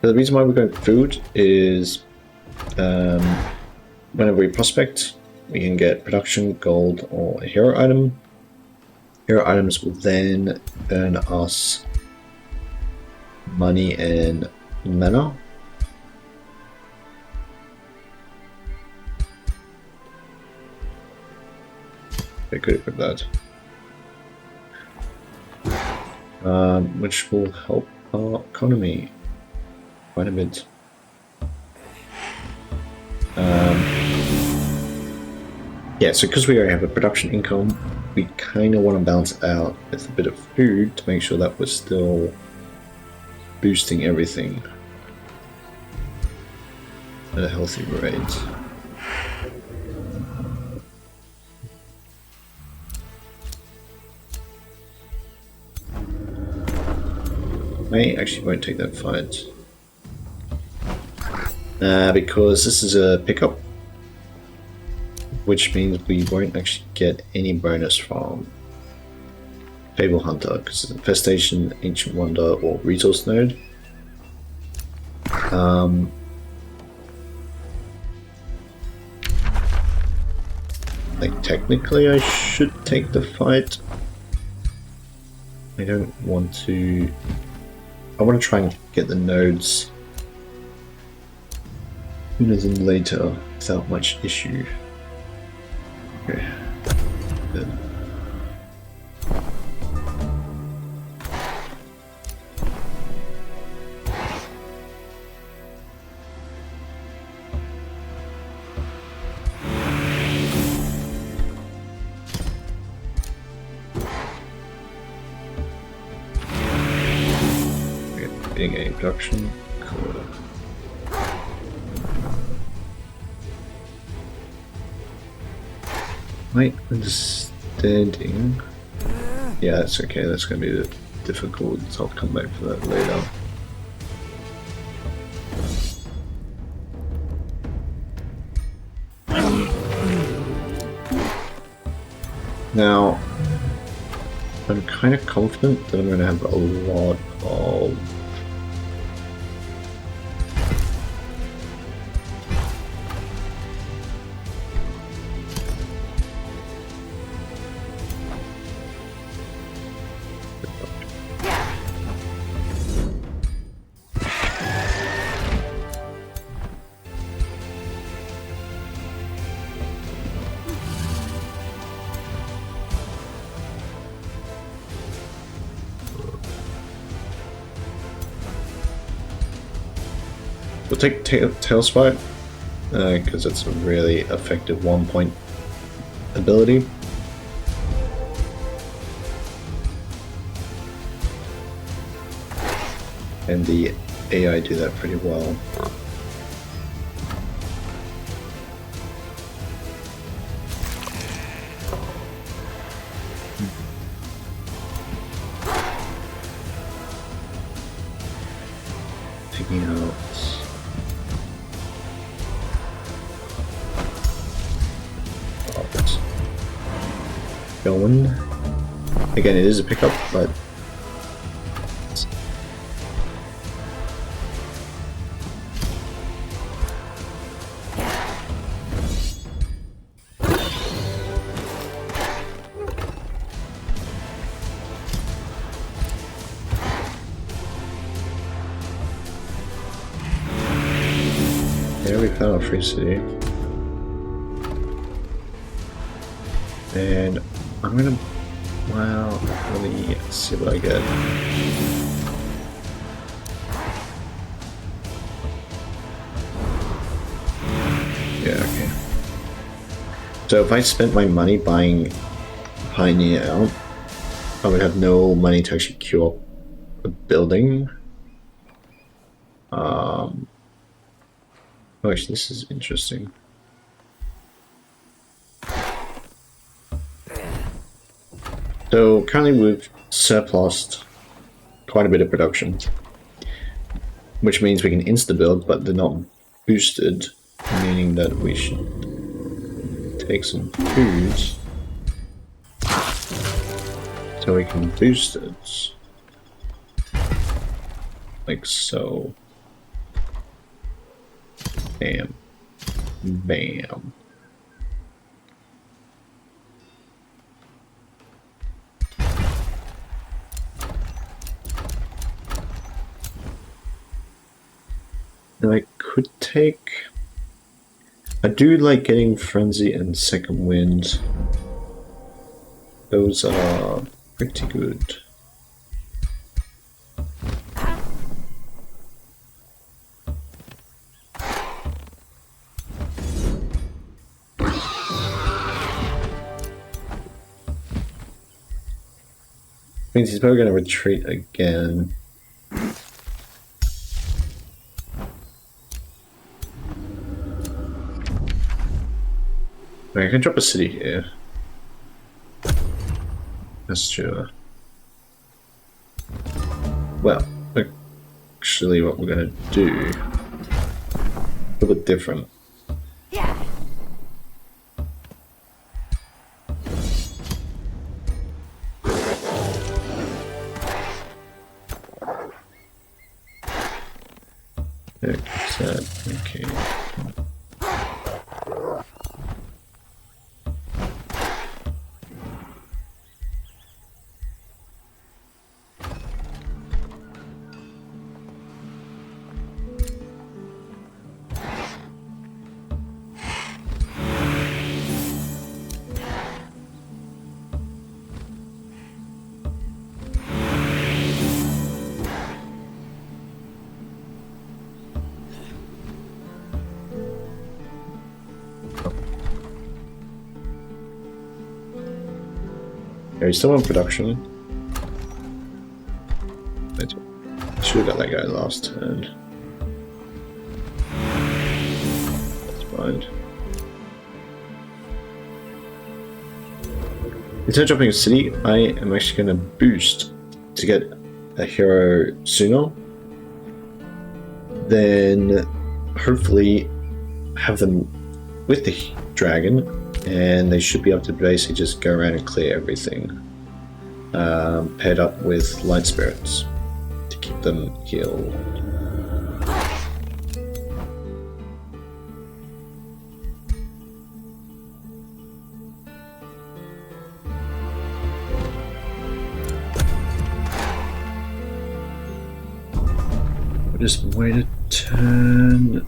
the reason why we're going food is whenever we prospect, we can get production, gold, or a hero item. Hero items will then earn us money and mana. I could equip that. Which will help our economy quite a bit. Yeah, so because we already have a production income, we kind of want to balance it out with a bit of food to make sure that we're still boosting everything at a healthy rate. I actually won't take that fight because this is a pickup, which means we won't actually get any bonus from Fable Hunter, because it's Infestation, Ancient Wonder, or Resource Node. Like, technically I should take the fight. I don't want to I want to try and get the nodes sooner than later without much issue. Okay. Good. Getting a production. Cool. My understanding. Yeah, that's okay. That's going to be difficult. So I'll come back for that later. Now, I'm kind of confident that I'm going to have a lot of we'll take Tail Spike, because it's a really effective 1-point ability. And the AI do that pretty well. Taking out going. Again, it is a pickup, but there we found a free city. And I'm gonna, well, let me see what I get. Yeah, okay. So if I spent my money buying Pioneer out, I would have no money to actually queue up a building. Oh, actually, this is interesting. So currently we've surplused quite a bit of production, which means we can insta-build, but they're not boosted, meaning that we should take some food so we can boost it, like so. Bam. Bam. And I could take... I do like getting Frenzy and Second Wind. Those are pretty good. Means he's probably going to retreat again. I can drop a city here. That's true. Well, actually what we're going to do is a little bit different. Okay. Yeah, he's still in production. Should have got that guy last turn. That's fine. Instead of dropping a city, I am actually going to boost to get a hero sooner. Then hopefully have them with the dragon, and they should be able to basically just go around and clear everything. Paired up with light spirits to keep them healed. We'll just wait a turn.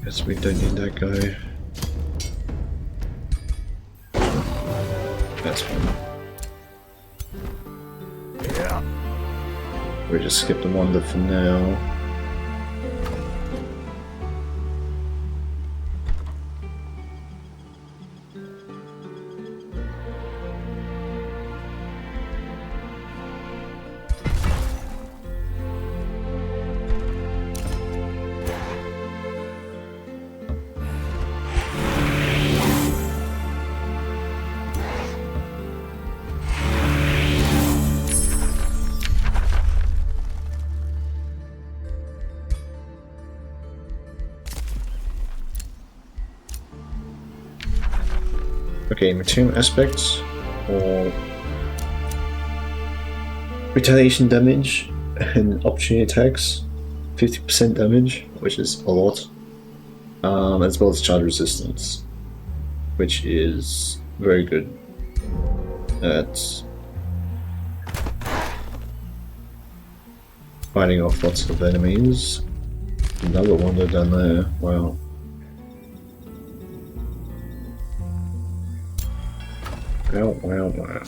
Guess we don't need that guy. That's fine. Yeah. We just skip the wonder for now. Okay, material aspects or retaliation damage and opportunity attacks, 50% damage, which is a lot, as well as charge resistance, which is very good at fighting off lots of enemies. Another wonder down there, wow. Wow, wow, wow.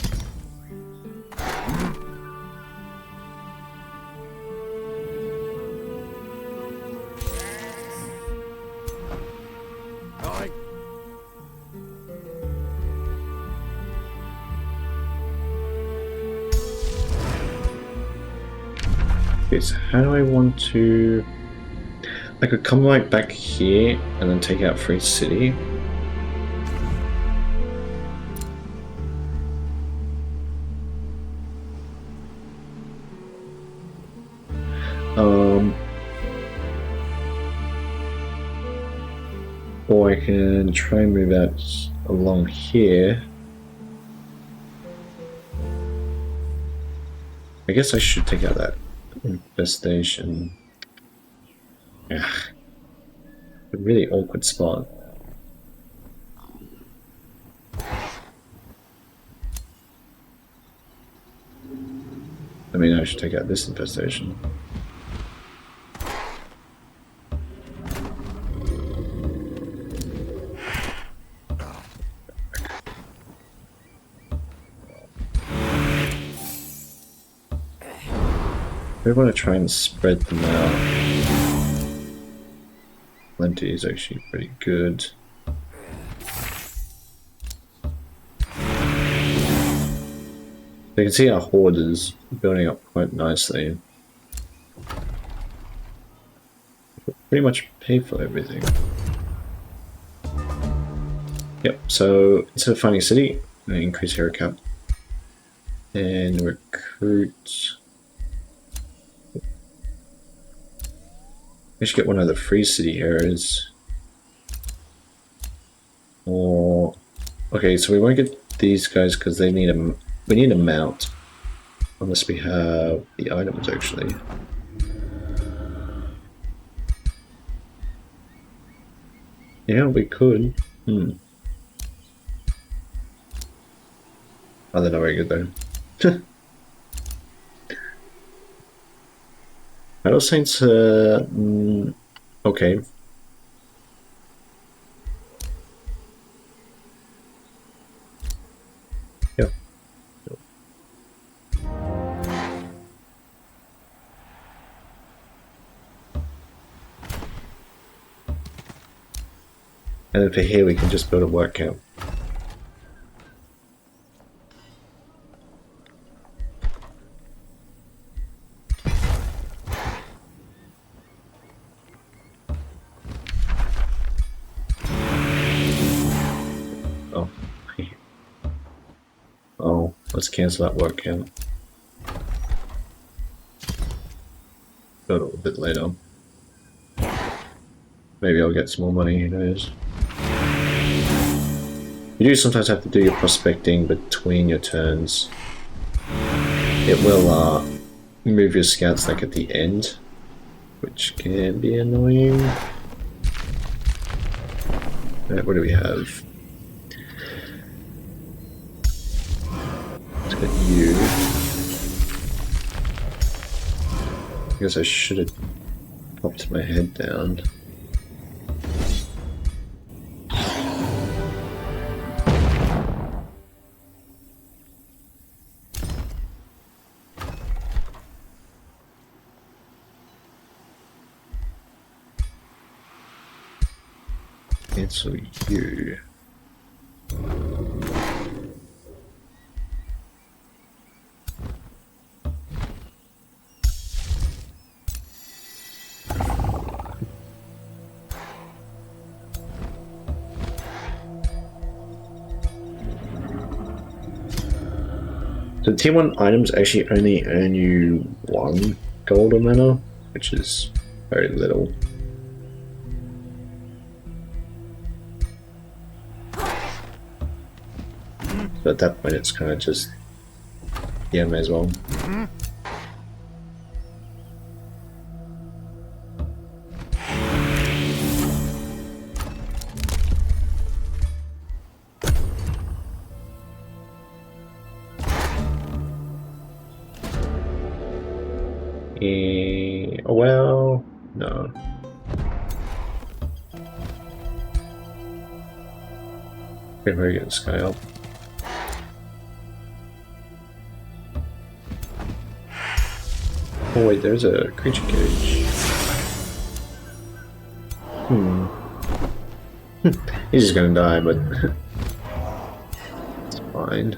Aye. Okay, so how do I want to... I could come right back here and then take out Free City. Or I can try and move out along here. I guess I should take out that infestation. Ugh. A really awkward spot. I mean, I should take out this infestation. We want to try and spread them out. Plenty is actually pretty good. You can see our horde is building up quite nicely. Pretty much pay for everything. Yep, so instead of finding a city, I'm going to increase hero cap. And recruit. We should get one of the free city heroes. Or okay, so we won't get these guys because they need a we need a mount. Unless we have the items actually. Yeah, we could. Oh, they're not very good though. Battle Saints, okay. Yeah. And then for here we can just build a work camp. Let's cancel that work count. Got it a bit later. Maybe I'll get some more money, who knows. You do sometimes have to do your prospecting between your turns. It will move your scouts like at the end, which can be annoying. Right, what do we have? Let's get you. I guess I should have popped my head down. Cancel you. So tier 1 items actually only earn you 1 gold or mana, which is very little. So at that point it's kind of just, yeah, may as well. Well, no. We're going to get this guy up. Oh wait, there's a creature cage. He's just gonna die, but it's fine.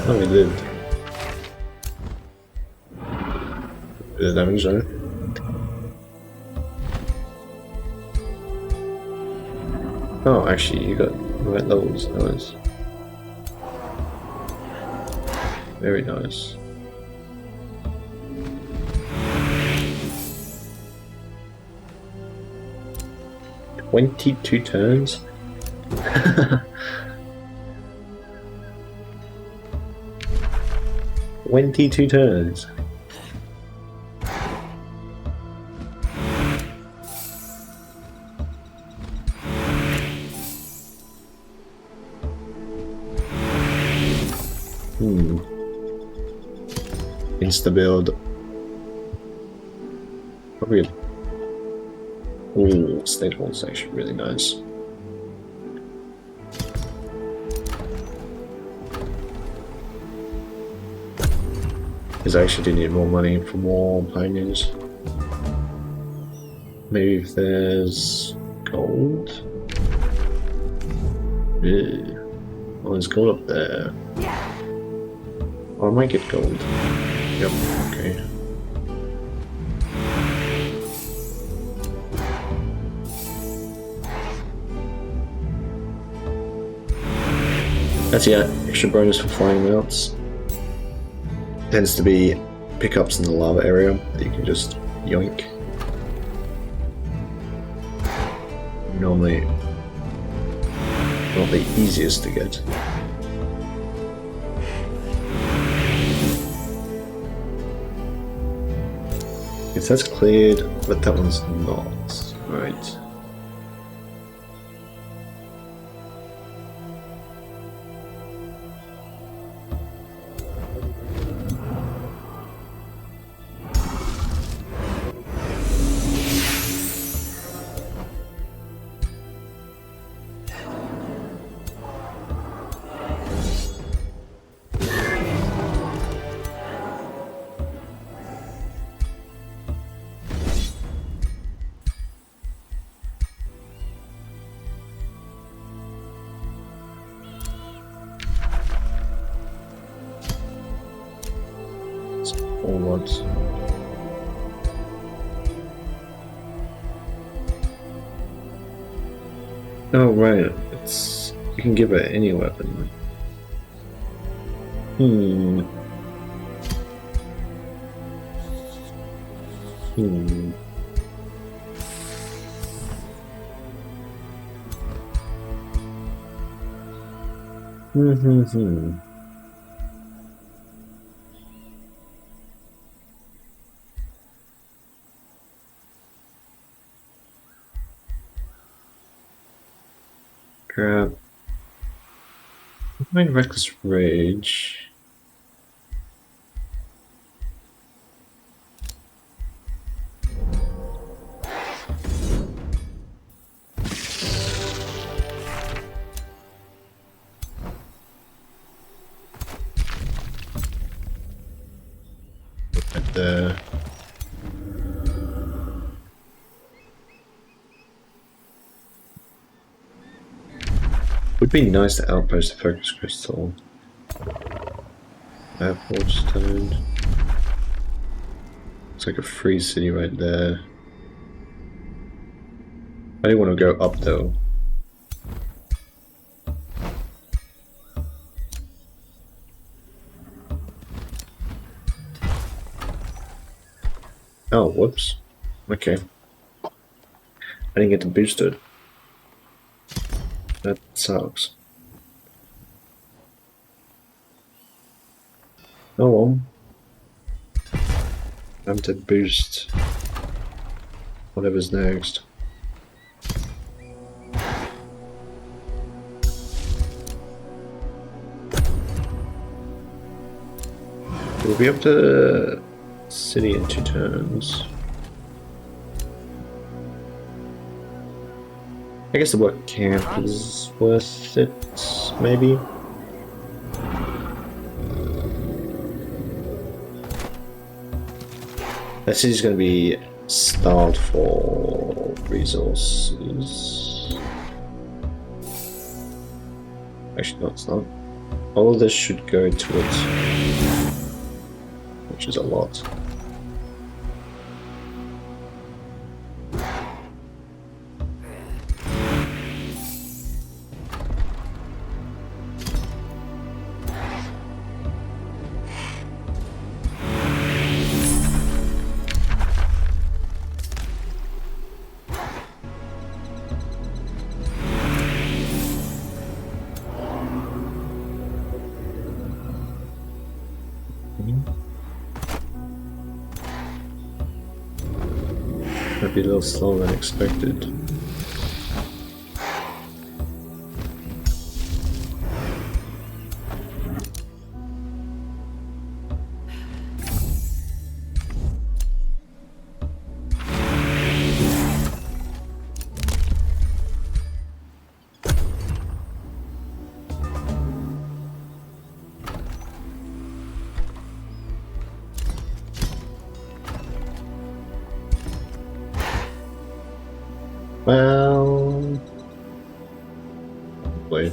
Oh, he lived. Is that damage there? Oh, actually, you got the right levels. Nice. Very nice. "22 turns? 22 turns. Insta build. Probably. Ooh, state hall is actually really nice. Because I actually do need more money for more pioneers. Maybe if there's gold. Yeah. Oh, there's gold up there. Oh, I might get gold. Yep, okay. That's extra bonus for flying mounts. Tends to be pickups in the lava area that you can just yoink. Normally not the easiest to get. Yes, that's cleared, but that one's not. Right. Onwards. Oh right, it's you can give it any weapon. Hmm. Hmm. Hmm. Grab. Mind Reckless Rage. Right there. Would be nice to outpost the focus crystal. Airport stone. It's like a free city right there. I do want to go up though. Oh, whoops. Okay. I didn't get to boost it. That sucks. Oh well. Time to boost whatever's next. We'll be up to the city in 2 turns. I guess the work camp is worth it, maybe. That city's going to be starved for resources. Actually, no, it's not. All of this should go to it, which is a lot. Might be a little slower than expected. Well, wait.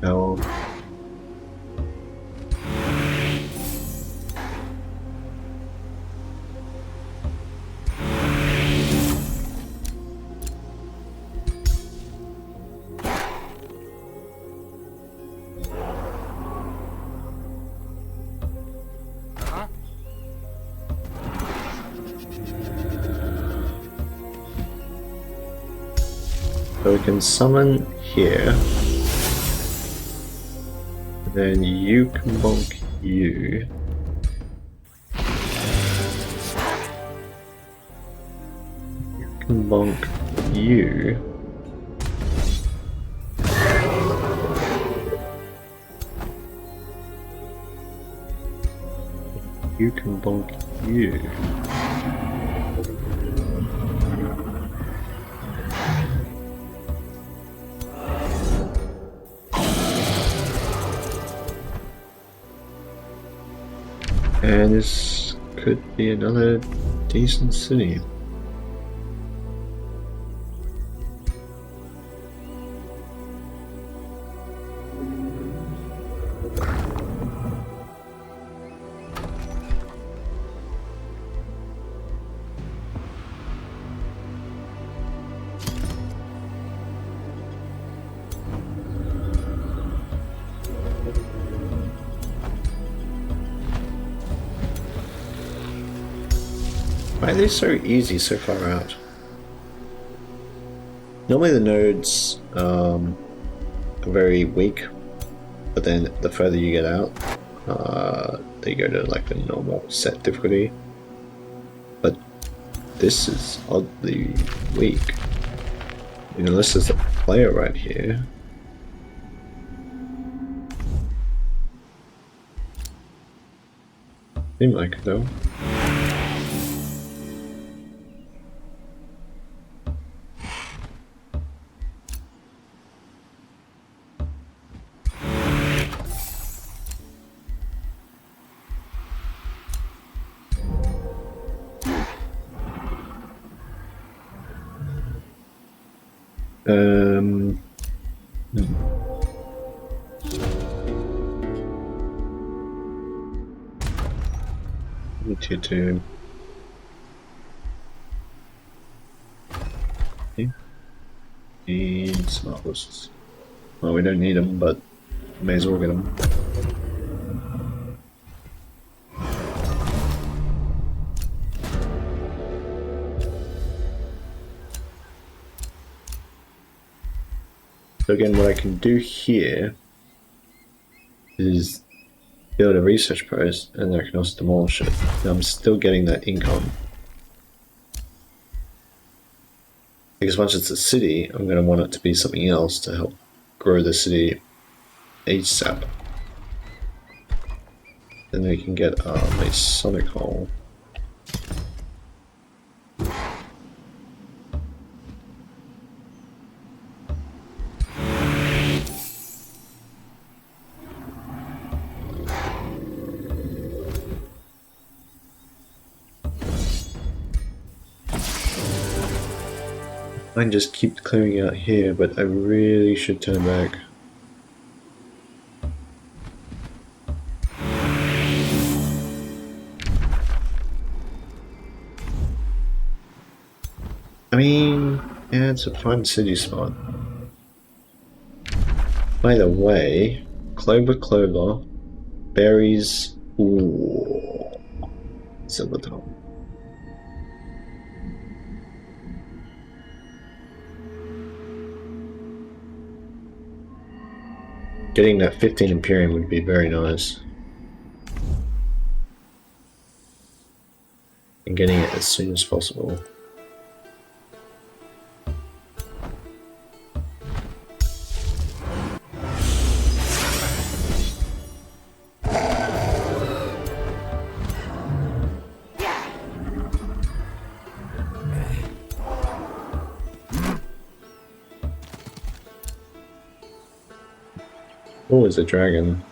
No. So we can summon here. Then you can bonk you. You can bonk you. You can bonk you. And this could be another decent city. Why are they so easy so far out? Normally the nodes are very weak, but then the further you get out, they go to like the normal set difficulty. But this is oddly weak. Unless there's a player right here. Seems like it though. Need you to. Okay. Need smart horses. Well, we don't need them, but may as well get them. So again, what I can do here is build a research post, and I can also demolish it. Now I'm still getting that income. Because once it's a city, I'm going to want it to be something else to help grow the city ASAP. Then we can get a Masonic Hall. I can just keep clearing out here, but I really should turn back. I mean, yeah, it's a fun city spot. By the way, clover, berries, ooh, silver top. Getting that 15 Imperium would be very nice. And getting it as soon as possible. Oh, it's a dragon.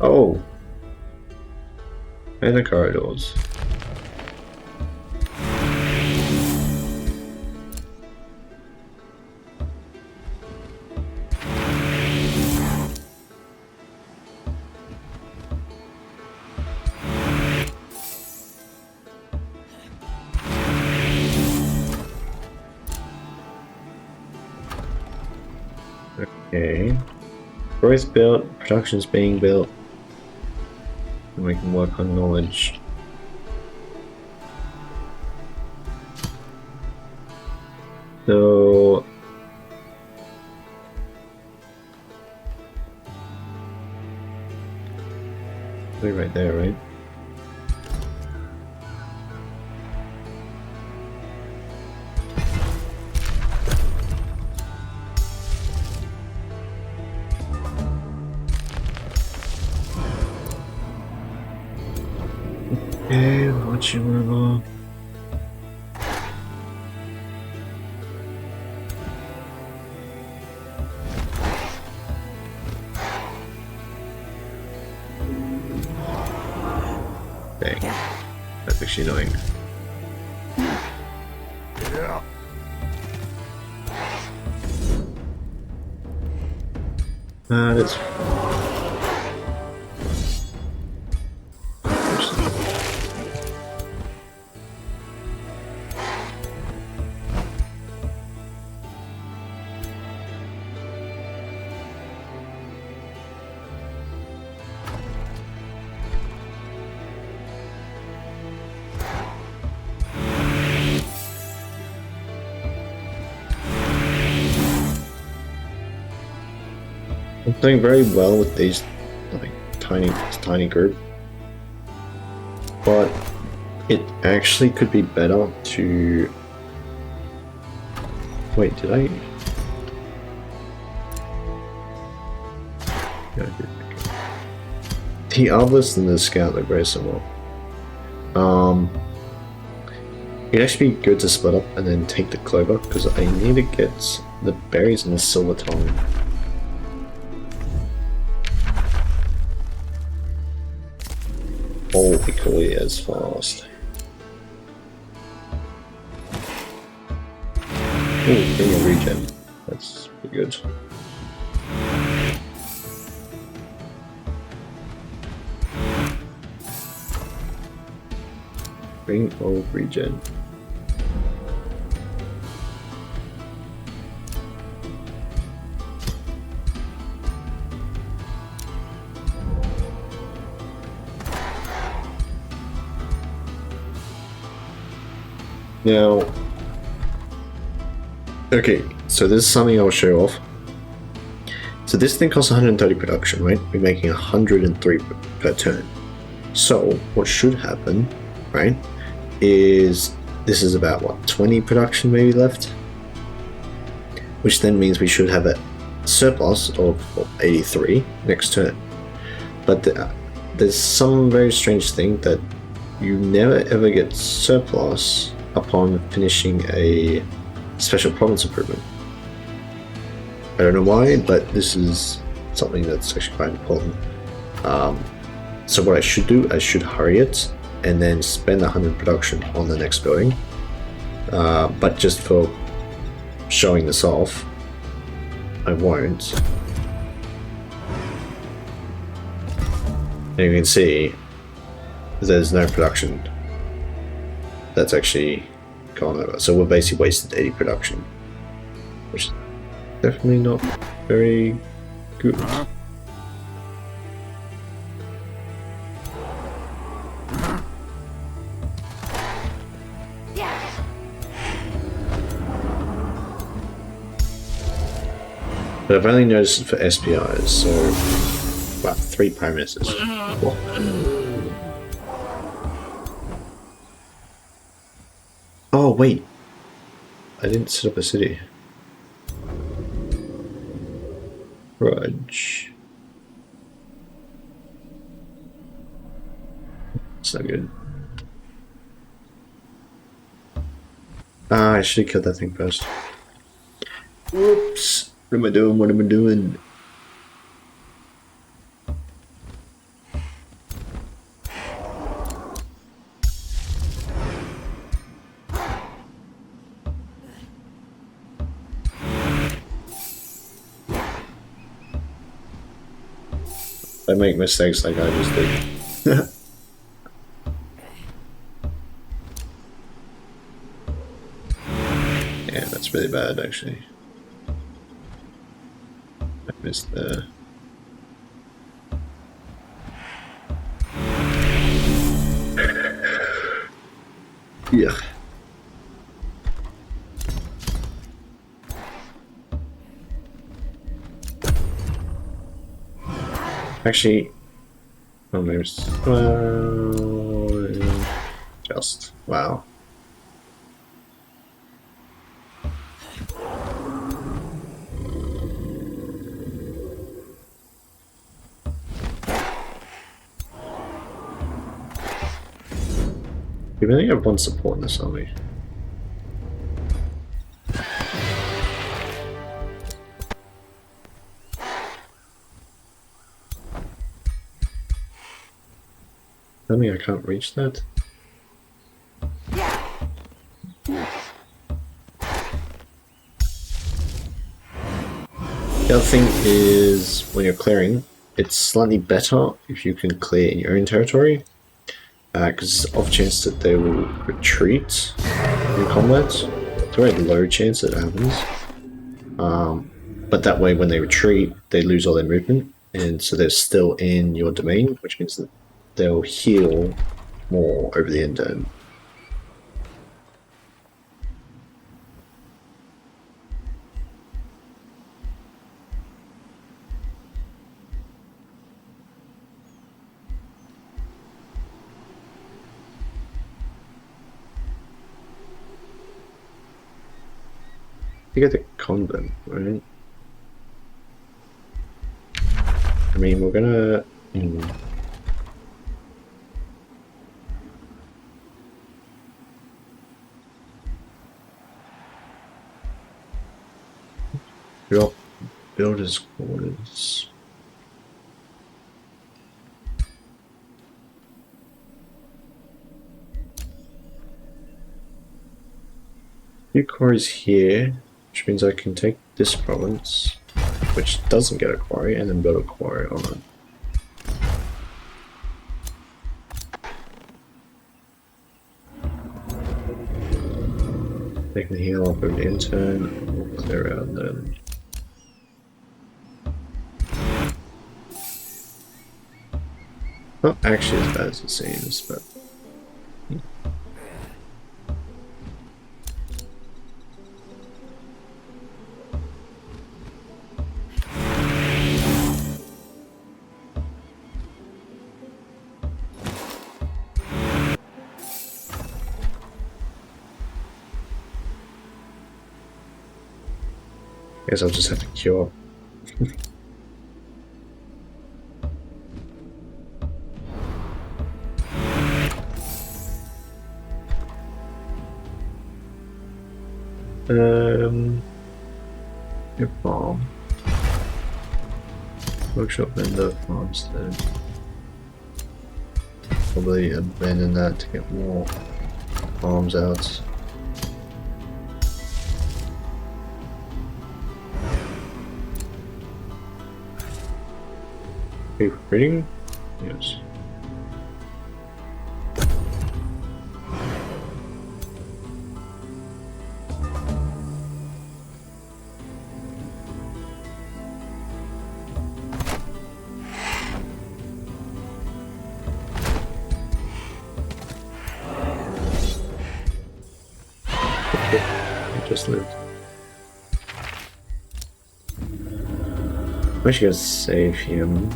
Oh. And the corridors. Okay. Growth built, production's being built. And we can work on knowledge. So we're right there, right? Okay, what you want? Dang, that's actually annoying. Yeah. That's I'm doing very well with these like tiny group, but it actually could be better to wait. Did I? Yeah, I did. The others and the scout look very similar. It'd actually be good to split up and then take the clover because I need to get the berries and the silver tongue. All equally as fast. Ooh, bring a regen. That's pretty good. Bring all regen. Now, okay, so this is something I'll show off. So this thing costs 130 production, right? We're making 103 per turn. So what should happen, right, is this is about, what, 20 production maybe left? Which then means we should have a surplus of 83 next turn. But there's some very strange thing that you never ever get surplus upon finishing a special province improvement. I don't know why, but this is something that's actually quite important. So what I should do, I should hurry it and then spend 100 production on the next building. But just for showing this off, I won't. And you can see there's no production that's actually gone over. So we're basically wasted 80 production, which is definitely not very good. But I've only noticed it for SPIs, so about 3 prime ministers. Oh wait, I didn't set up a city. Rudge. It's not good. Ah, I should have killed that thing first. Whoops. What am I doing? What am I doing? I make mistakes like I just did. Yeah, that's really bad actually. I missed the... Yeah. Actually, oh, there's just wow. We only have one support in this army. Tell me I can't reach that? The other thing is when you're clearing, it's slightly better if you can clear in your own territory, because there's off chance that they will retreat in combat. It's a very low chance that it happens. But that way when they retreat, they lose all their movement, and so they're still in your domain, which means that they'll heal more over the end turn. You get the convent, right? I mean, we're gonna... Drop builder's quarters. Few quarries here, which means I can take this province, which doesn't get a quarry, and then build a quarry on it. They can heal up over the intern, we'll clear out then. Not actually as bad as it seems, but... I guess I'll just have to queue up. Your farm. Workshop vendor farmstead. Probably abandon that to get more farms out. Pay for reading? Yes. Just lived. I wish you guys save him.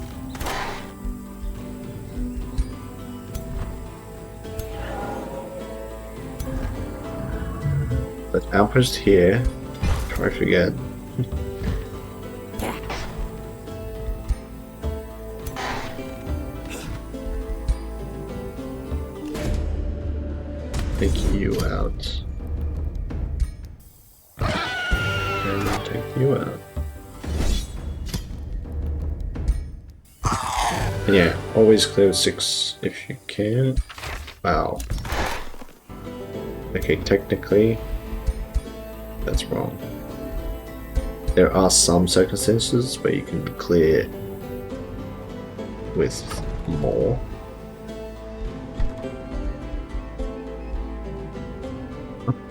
But outpost here, try to forget. Take you out. And take you out. And yeah, always clear 6 if you can. Wow. Okay, technically, that's wrong. There are some circumstances where you can clear with more.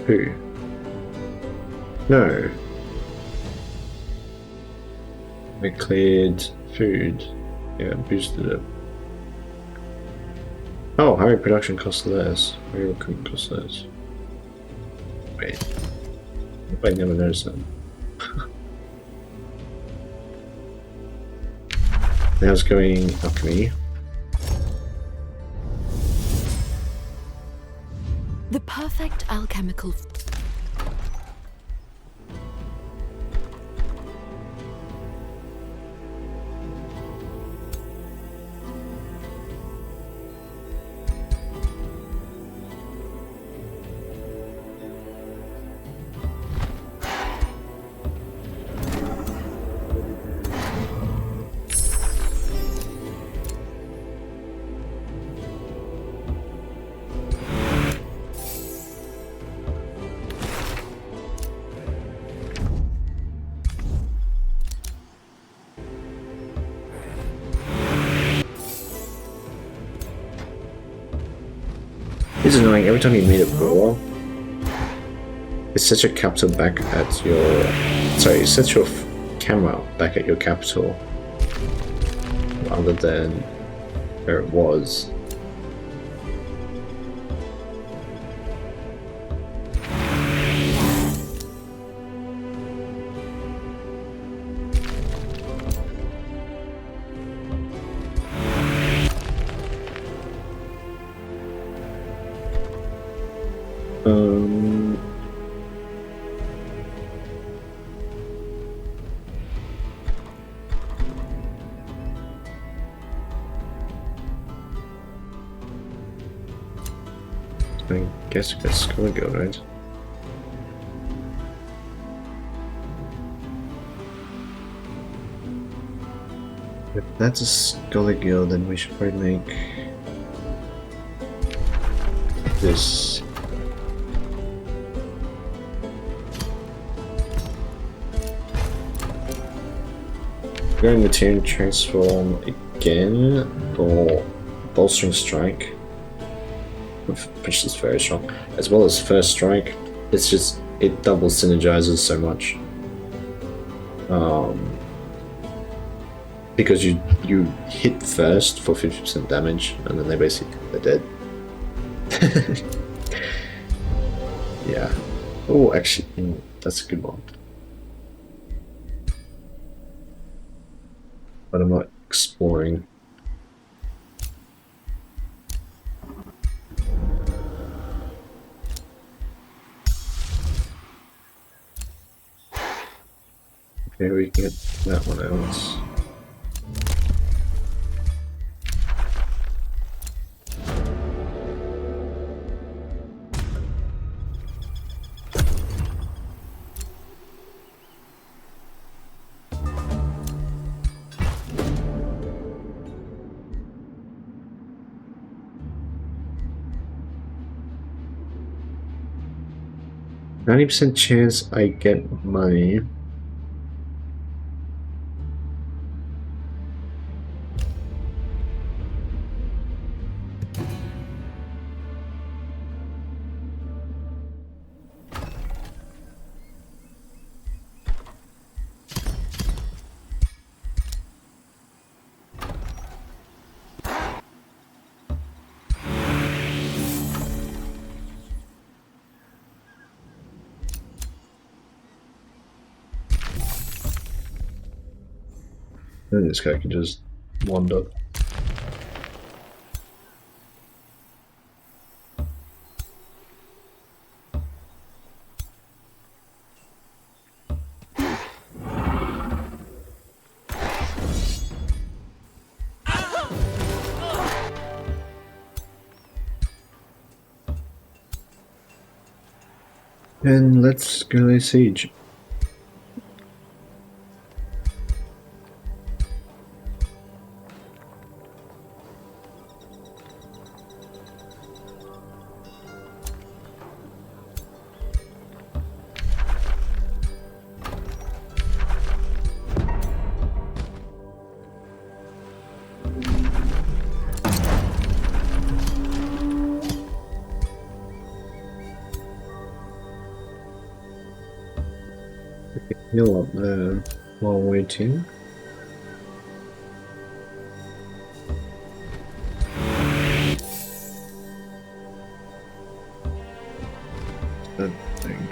Who? No. We cleared food. Yeah, boosted it. Oh, higher production costs less. Higher recruitment costs less. Wait. I never noticed that. How's going alchemy? The perfect alchemical. It's annoying, every time you meet a brawler, it sets your capital back at your... Sorry, it sets your camera back at your capital rather than where it was. I guess it's gonna go, right? If that's a Scully Guild, then we should probably make this. Going material transform again for bolstering strike, which is very strong, as well as first strike. It's just, it double synergizes so much. Because you hit first for 50% damage, and then they're dead. Yeah. Oh, actually, that's a good one. But I'm not exploring. Okay, we can get that one out. 90% chance I get money. And this guy can just wander. And let's go siege. Heal up there while waiting. That thing.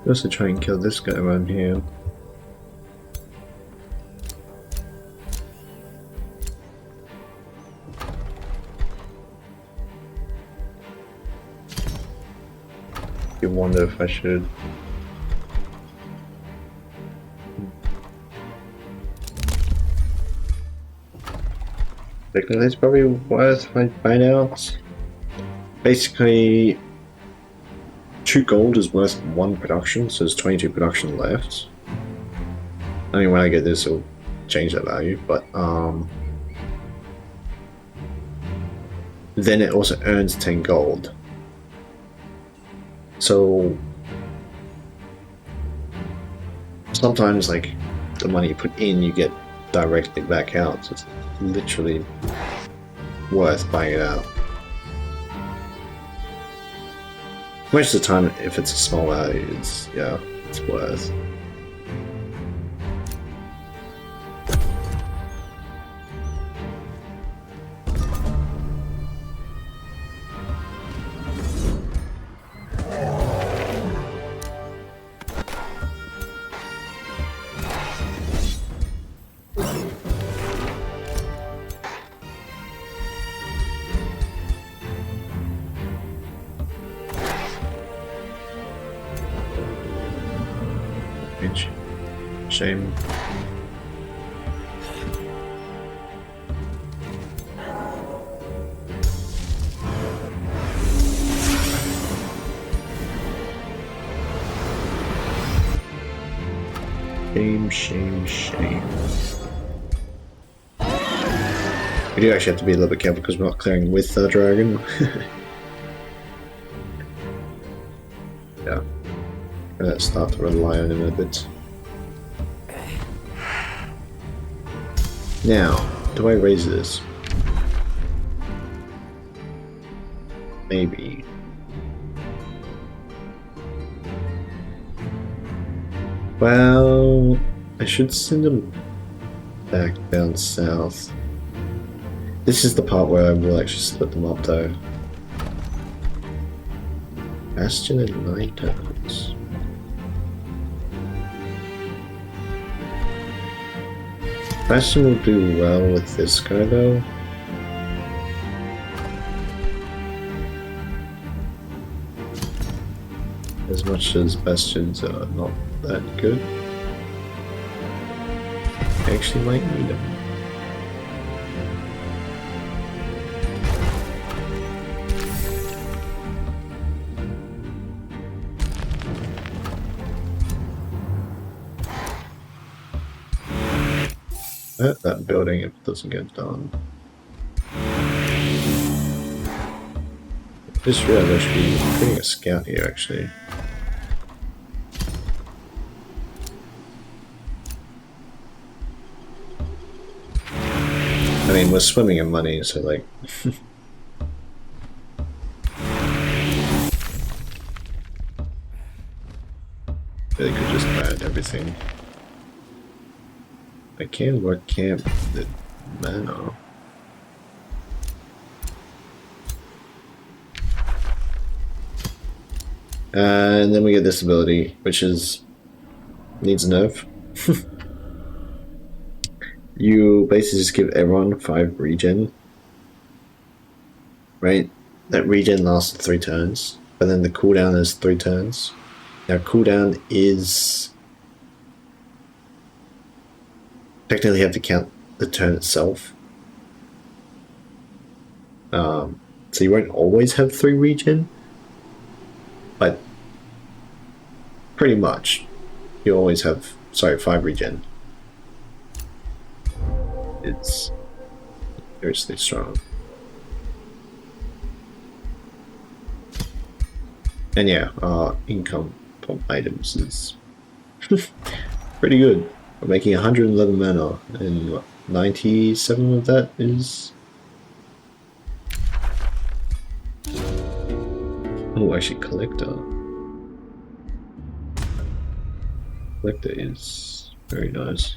Just to try and kill this guy around here. You wonder if I should. Technically, it's probably worth my find out. Basically, 2 gold is worth 1 production, so there's 22 production left. I mean, when I get this, it'll change that value, but then it also earns 10 gold. So sometimes like the money you put in you get directly back out, so it's literally worth buying it out. Most of the time if it's a small value, it's worth. Shame. Shame. We do actually have to be a little bit careful because we're not clearing with the dragon. Yeah. Let's start to rely on him a bit. Now, do I raise this? Maybe. Well, I should send him back down south. This is the part where I will actually split them up though. Bastion and Lighthouse. Bastion will do well with this guy though. As much as Bastions are not that good. I actually might need them. That building if it doesn't get done. I just realized I should be putting a scout here actually. I mean, we're swimming in money, so like... Really could just add everything. I can work camp the manor. And then we get this ability, which is... needs a nerf. You basically just give everyone 5 regen. Right? That regen lasts 3 turns, but then the cooldown is 3 turns. Now cooldown is... technically you have to count the turn itself. So you won't always have 3 regen, but pretty much you always have, 5 regen. It's seriously strong. And yeah, income from items is pretty good. We're making 111 mana, and what, 97 of that is... oh, actually Collector. Collector is very nice.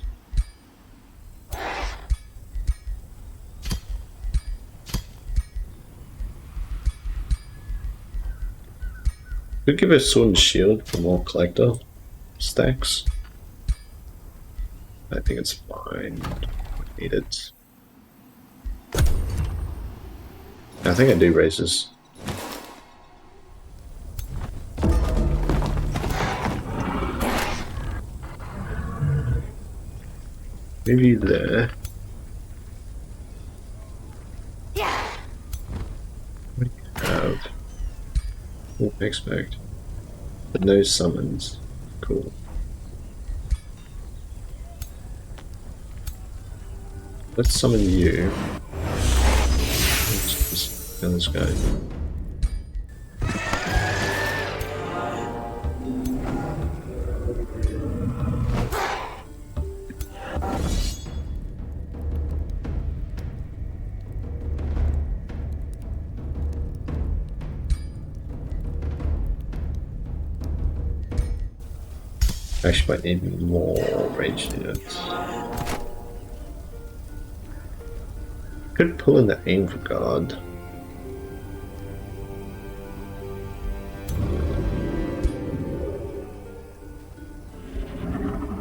Could give a sword and shield for more collector stacks. I think it's fine. Don't need it. I think I do raises. Maybe there. What do you have? Oh, expect. But no summons. Cool. Let's summon you. Kill this guy. Actually, might need more ranged units. Could pull in the aim for guard.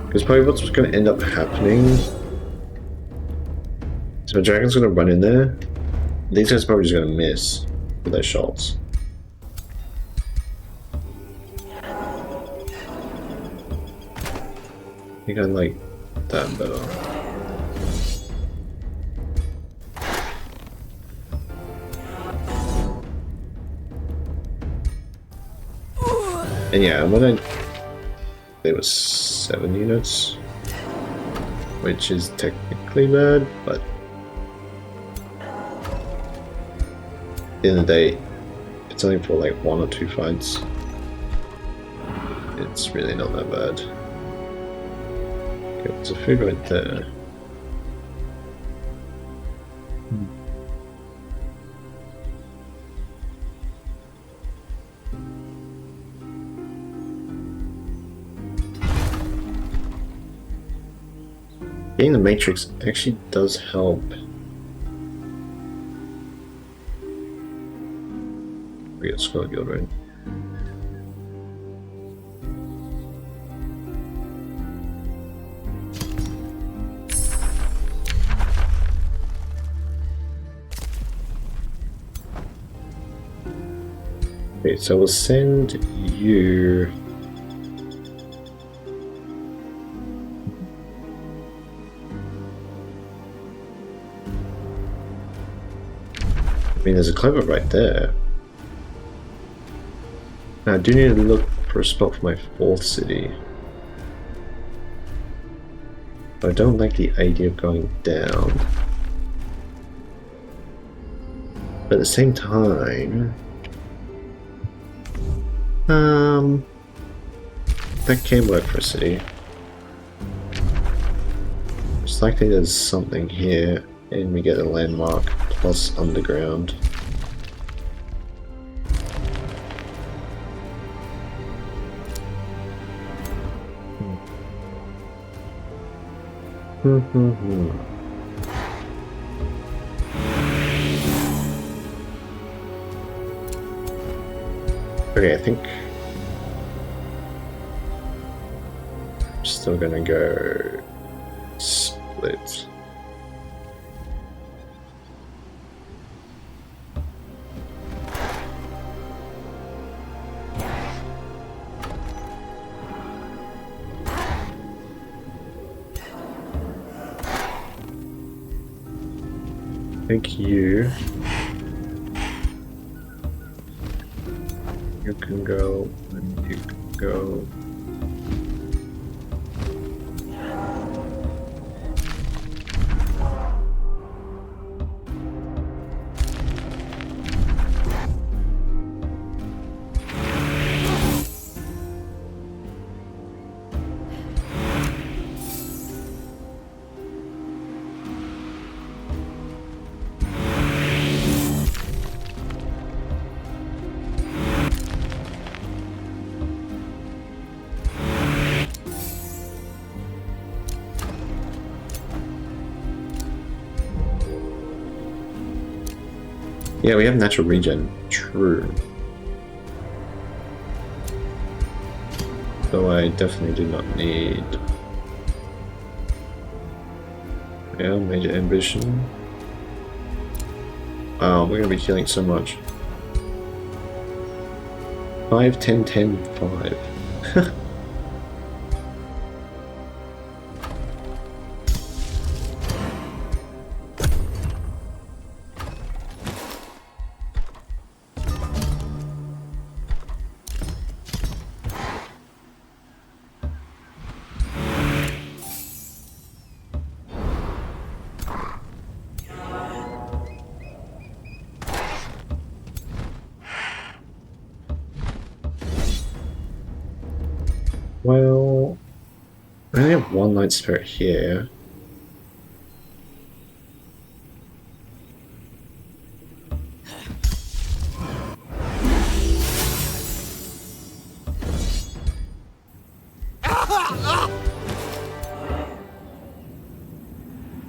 Because probably what's going to end up happening is my dragon's going to run in there. These guys are probably just going to miss with their shots. I think I like that better. And yeah, when there was 7 units, which is technically bad, but at the end of the day, it's only for like 1 or 2 fights. It's really not that bad. Okay, there's a food right there. Getting the matrix actually does help. We got Skull Guild, right? Okay, so we'll send you. I mean, there's a clever right there. Now, I do need to look for a spot for my 4th city. But I don't like the idea of going down. But at the same time, that can work for a city. It's likely there's something here, and we get a landmark plus underground. Okay, I think I'm still gonna go split. Thank you. You can go, and you can go. Yeah, we have natural regen. True. Though I definitely do not need. Yeah, major ambition. Wow, we're gonna be healing so much. 5, 10, 10, 5. Well, I only have one light spirit here.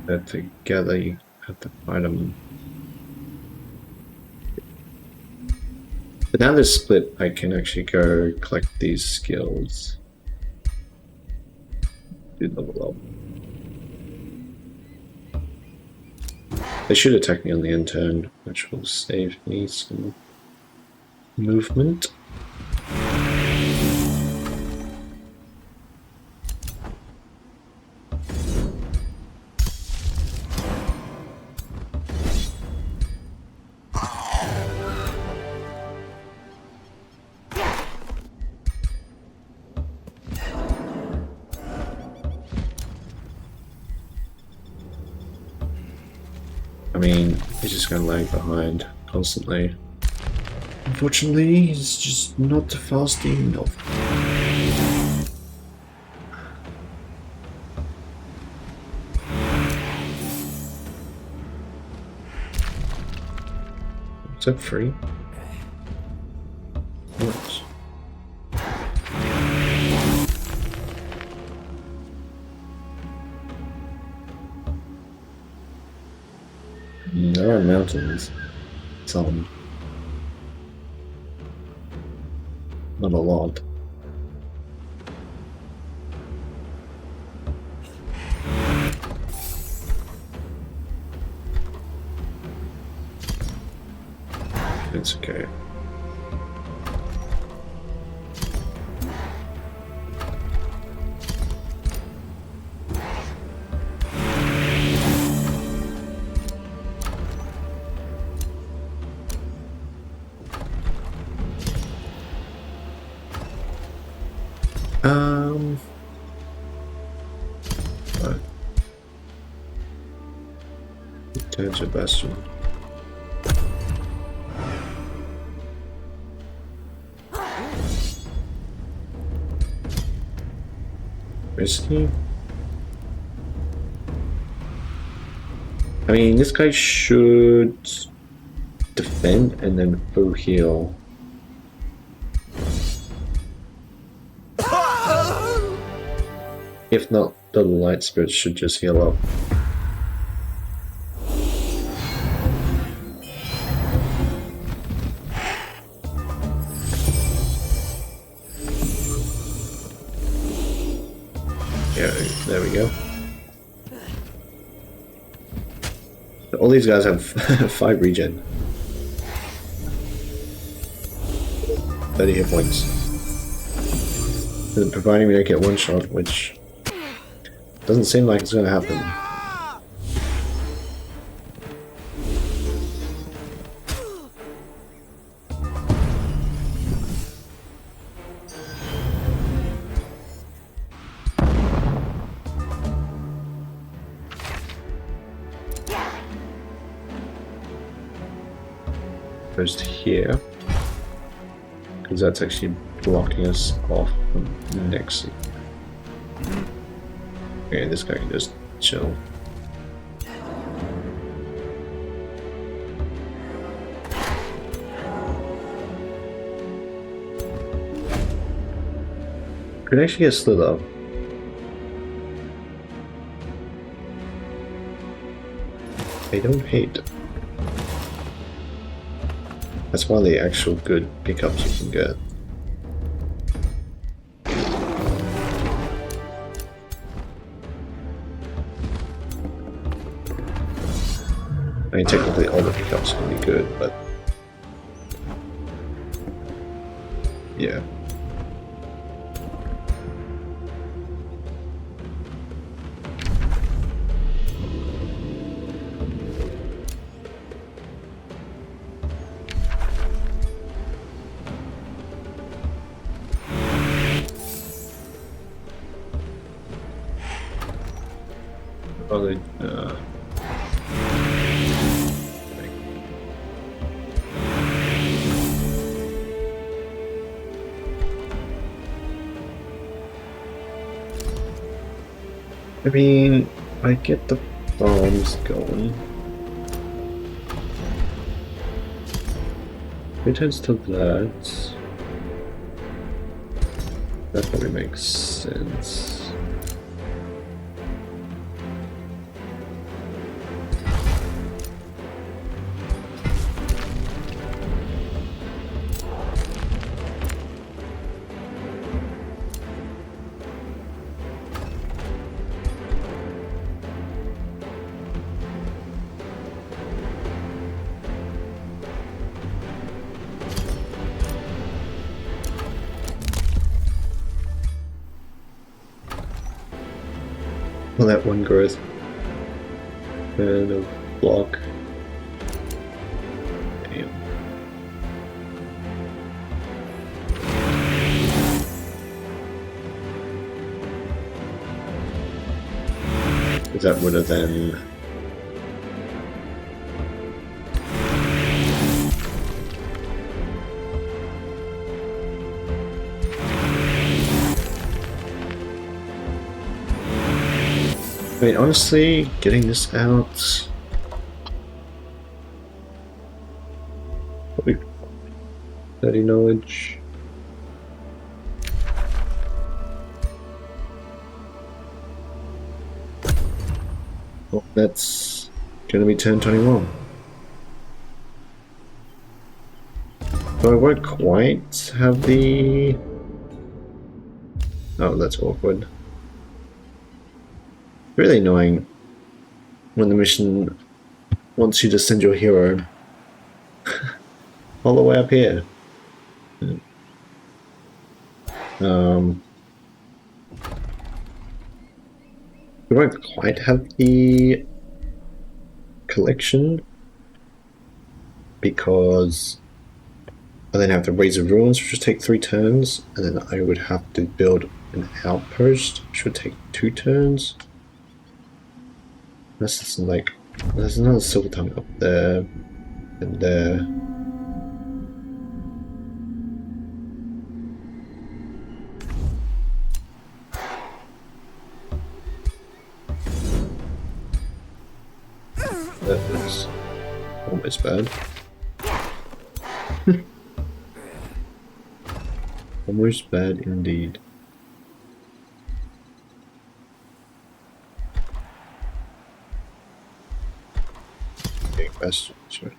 They're together, you have to fight them. But now they're split, I can actually go collect these skills. Do level up. They should attack me on the end turn, which will save me some movement. I mean, he's just going to lag behind constantly. Unfortunately, he's just not fast enough. Is that free? What? There are mountains. Some. Not a lot. It's okay. Turn to Bastion. Risky? I mean, this guy should defend and then full heal. If not, the light spirit should just heal up. Yeah, there we go. All these guys have 5 regen. 30 hit points. Providing we don't get one shot, which doesn't seem like it's going to happen. First here, because that's actually blocking us off from the next. Okay, this guy can just chill. Could actually get Slither. I don't hate. That's one of the actual good pickups you can get. I mean, technically all the pickups can be good, but yeah. Probably, I mean, I get the bombs going. Returns to that. That probably makes sense. Well, that one growth and a block. Damn. Because that would have then. I mean, honestly, getting this out. Probably 30 knowledge. Oh, that's gonna be turn 21. So I won't quite have the. Oh, that's awkward. Really annoying when the mission wants you to send your hero all the way up here. We won't quite have the collection because I then have to raise the ruins, which would take 3 turns, and then I would have to build an outpost, which would take 2 turns. This is like, there's another silver tongue up there, and there. That is almost bad. Almost bad indeed. Okay, best right.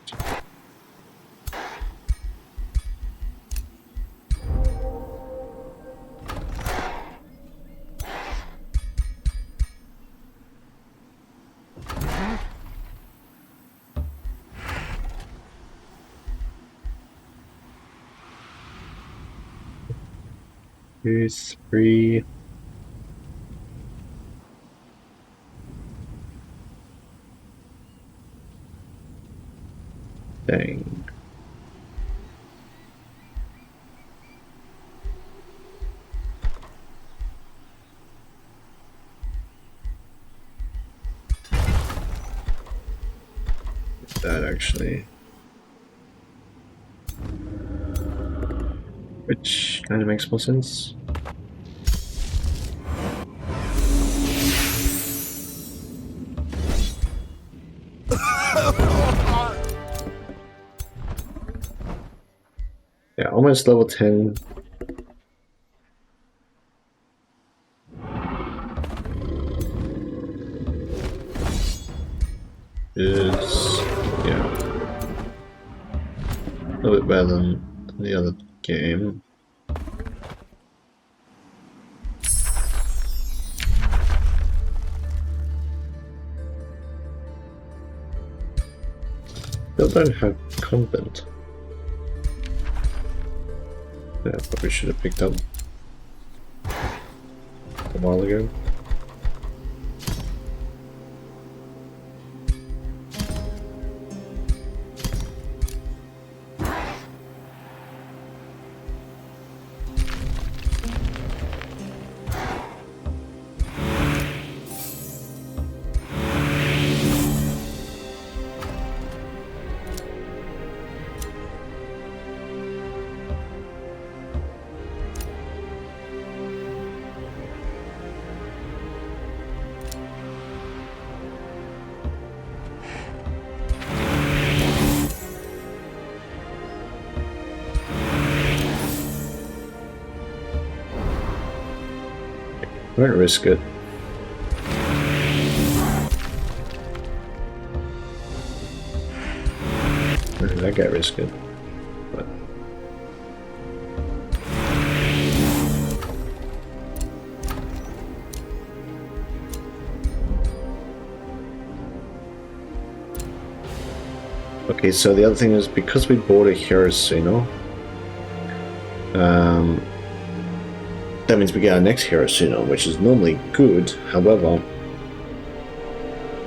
Two, 3. Dang. That actually. Which kind of makes more sense. Yeah, almost level 10. Is, yeah, a little bit better than the other game. Still don't have convent. Yeah, probably should have picked up a while ago. Won't risk it. That guy risked it. But okay, so the other thing is because we bought a hero sooner, that means we get our next hero sooner, which is normally good. However,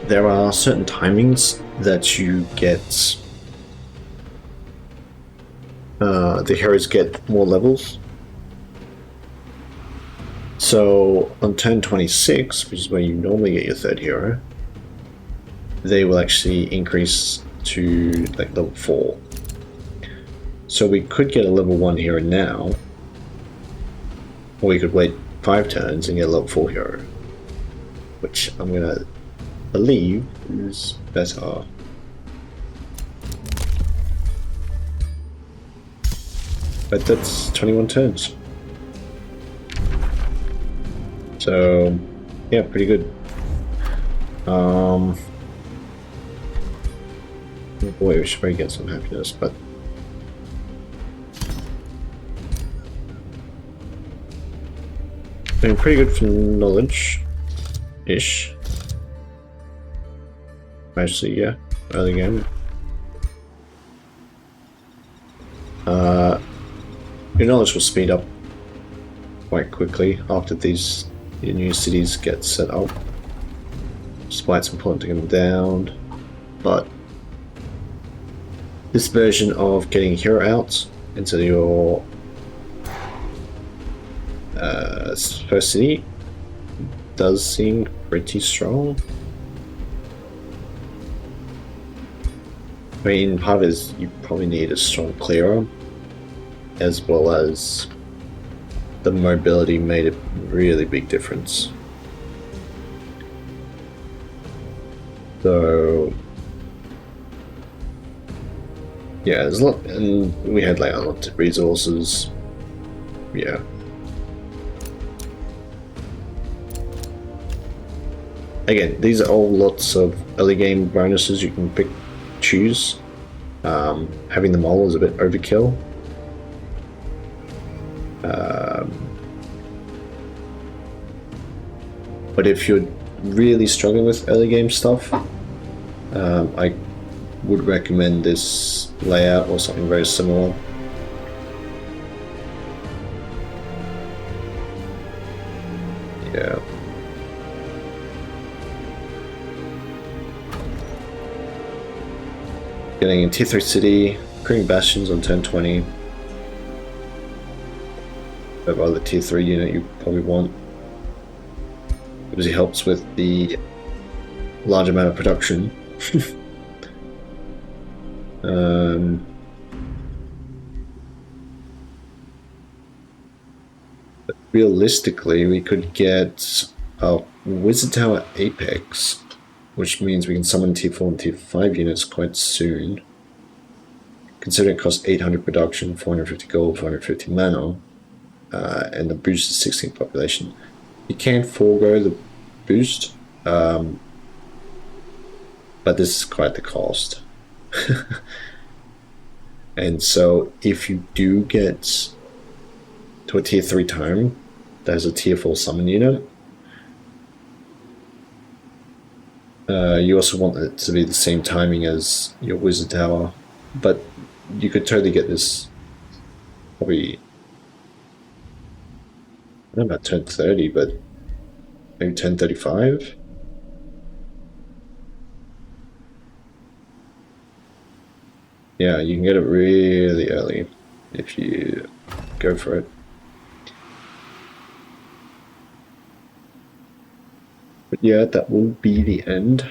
there are certain timings that you get, the heroes get more levels. So on turn 26, which is where you normally get your third hero, they will actually increase to like level 4. So we could get a level 1 hero now, or we could wait 5 turns and get a level 4 hero, which I'm gonna believe is better. But that's 21 turns. So yeah, pretty good. Boy, we should probably get some happiness, but doing pretty good for knowledge-ish. Actually, yeah, early game. Your knowledge will speed up quite quickly after these new cities get set up. Despite it's important to get them down, but this version of getting hero out into your first city does seem pretty strong. I mean, part of it is you probably need a strong clearer, as well as the mobility made a really big difference. So yeah, there's a lot, and we had like unlimited resources. Yeah. Again, these are all lots of early game bonuses you can choose. Having them all is a bit overkill. But if you're really struggling with early game stuff, I would recommend this layout or something very similar. Yeah. Getting a tier 3 city, creating bastions on turn 20. Have other tier 3 unit you probably want. Because it helps with the large amount of production. But realistically, we could get a Wizard Tower Apex, which means we can summon tier 4 and tier 5 units quite soon. Considering it costs 800 production, 450 gold, 450 mana, and the boost is 16 population. You can forego the boost, but this is quite the cost. And so if you do get to a tier 3 tome that has a tier 4 summon unit, you also want it to be the same timing as your Wizard Tower, but you could totally get this probably, I don't know about turn 30, but maybe turn 35. Yeah, you can get it really early if you go for it. But yeah, that will be the end.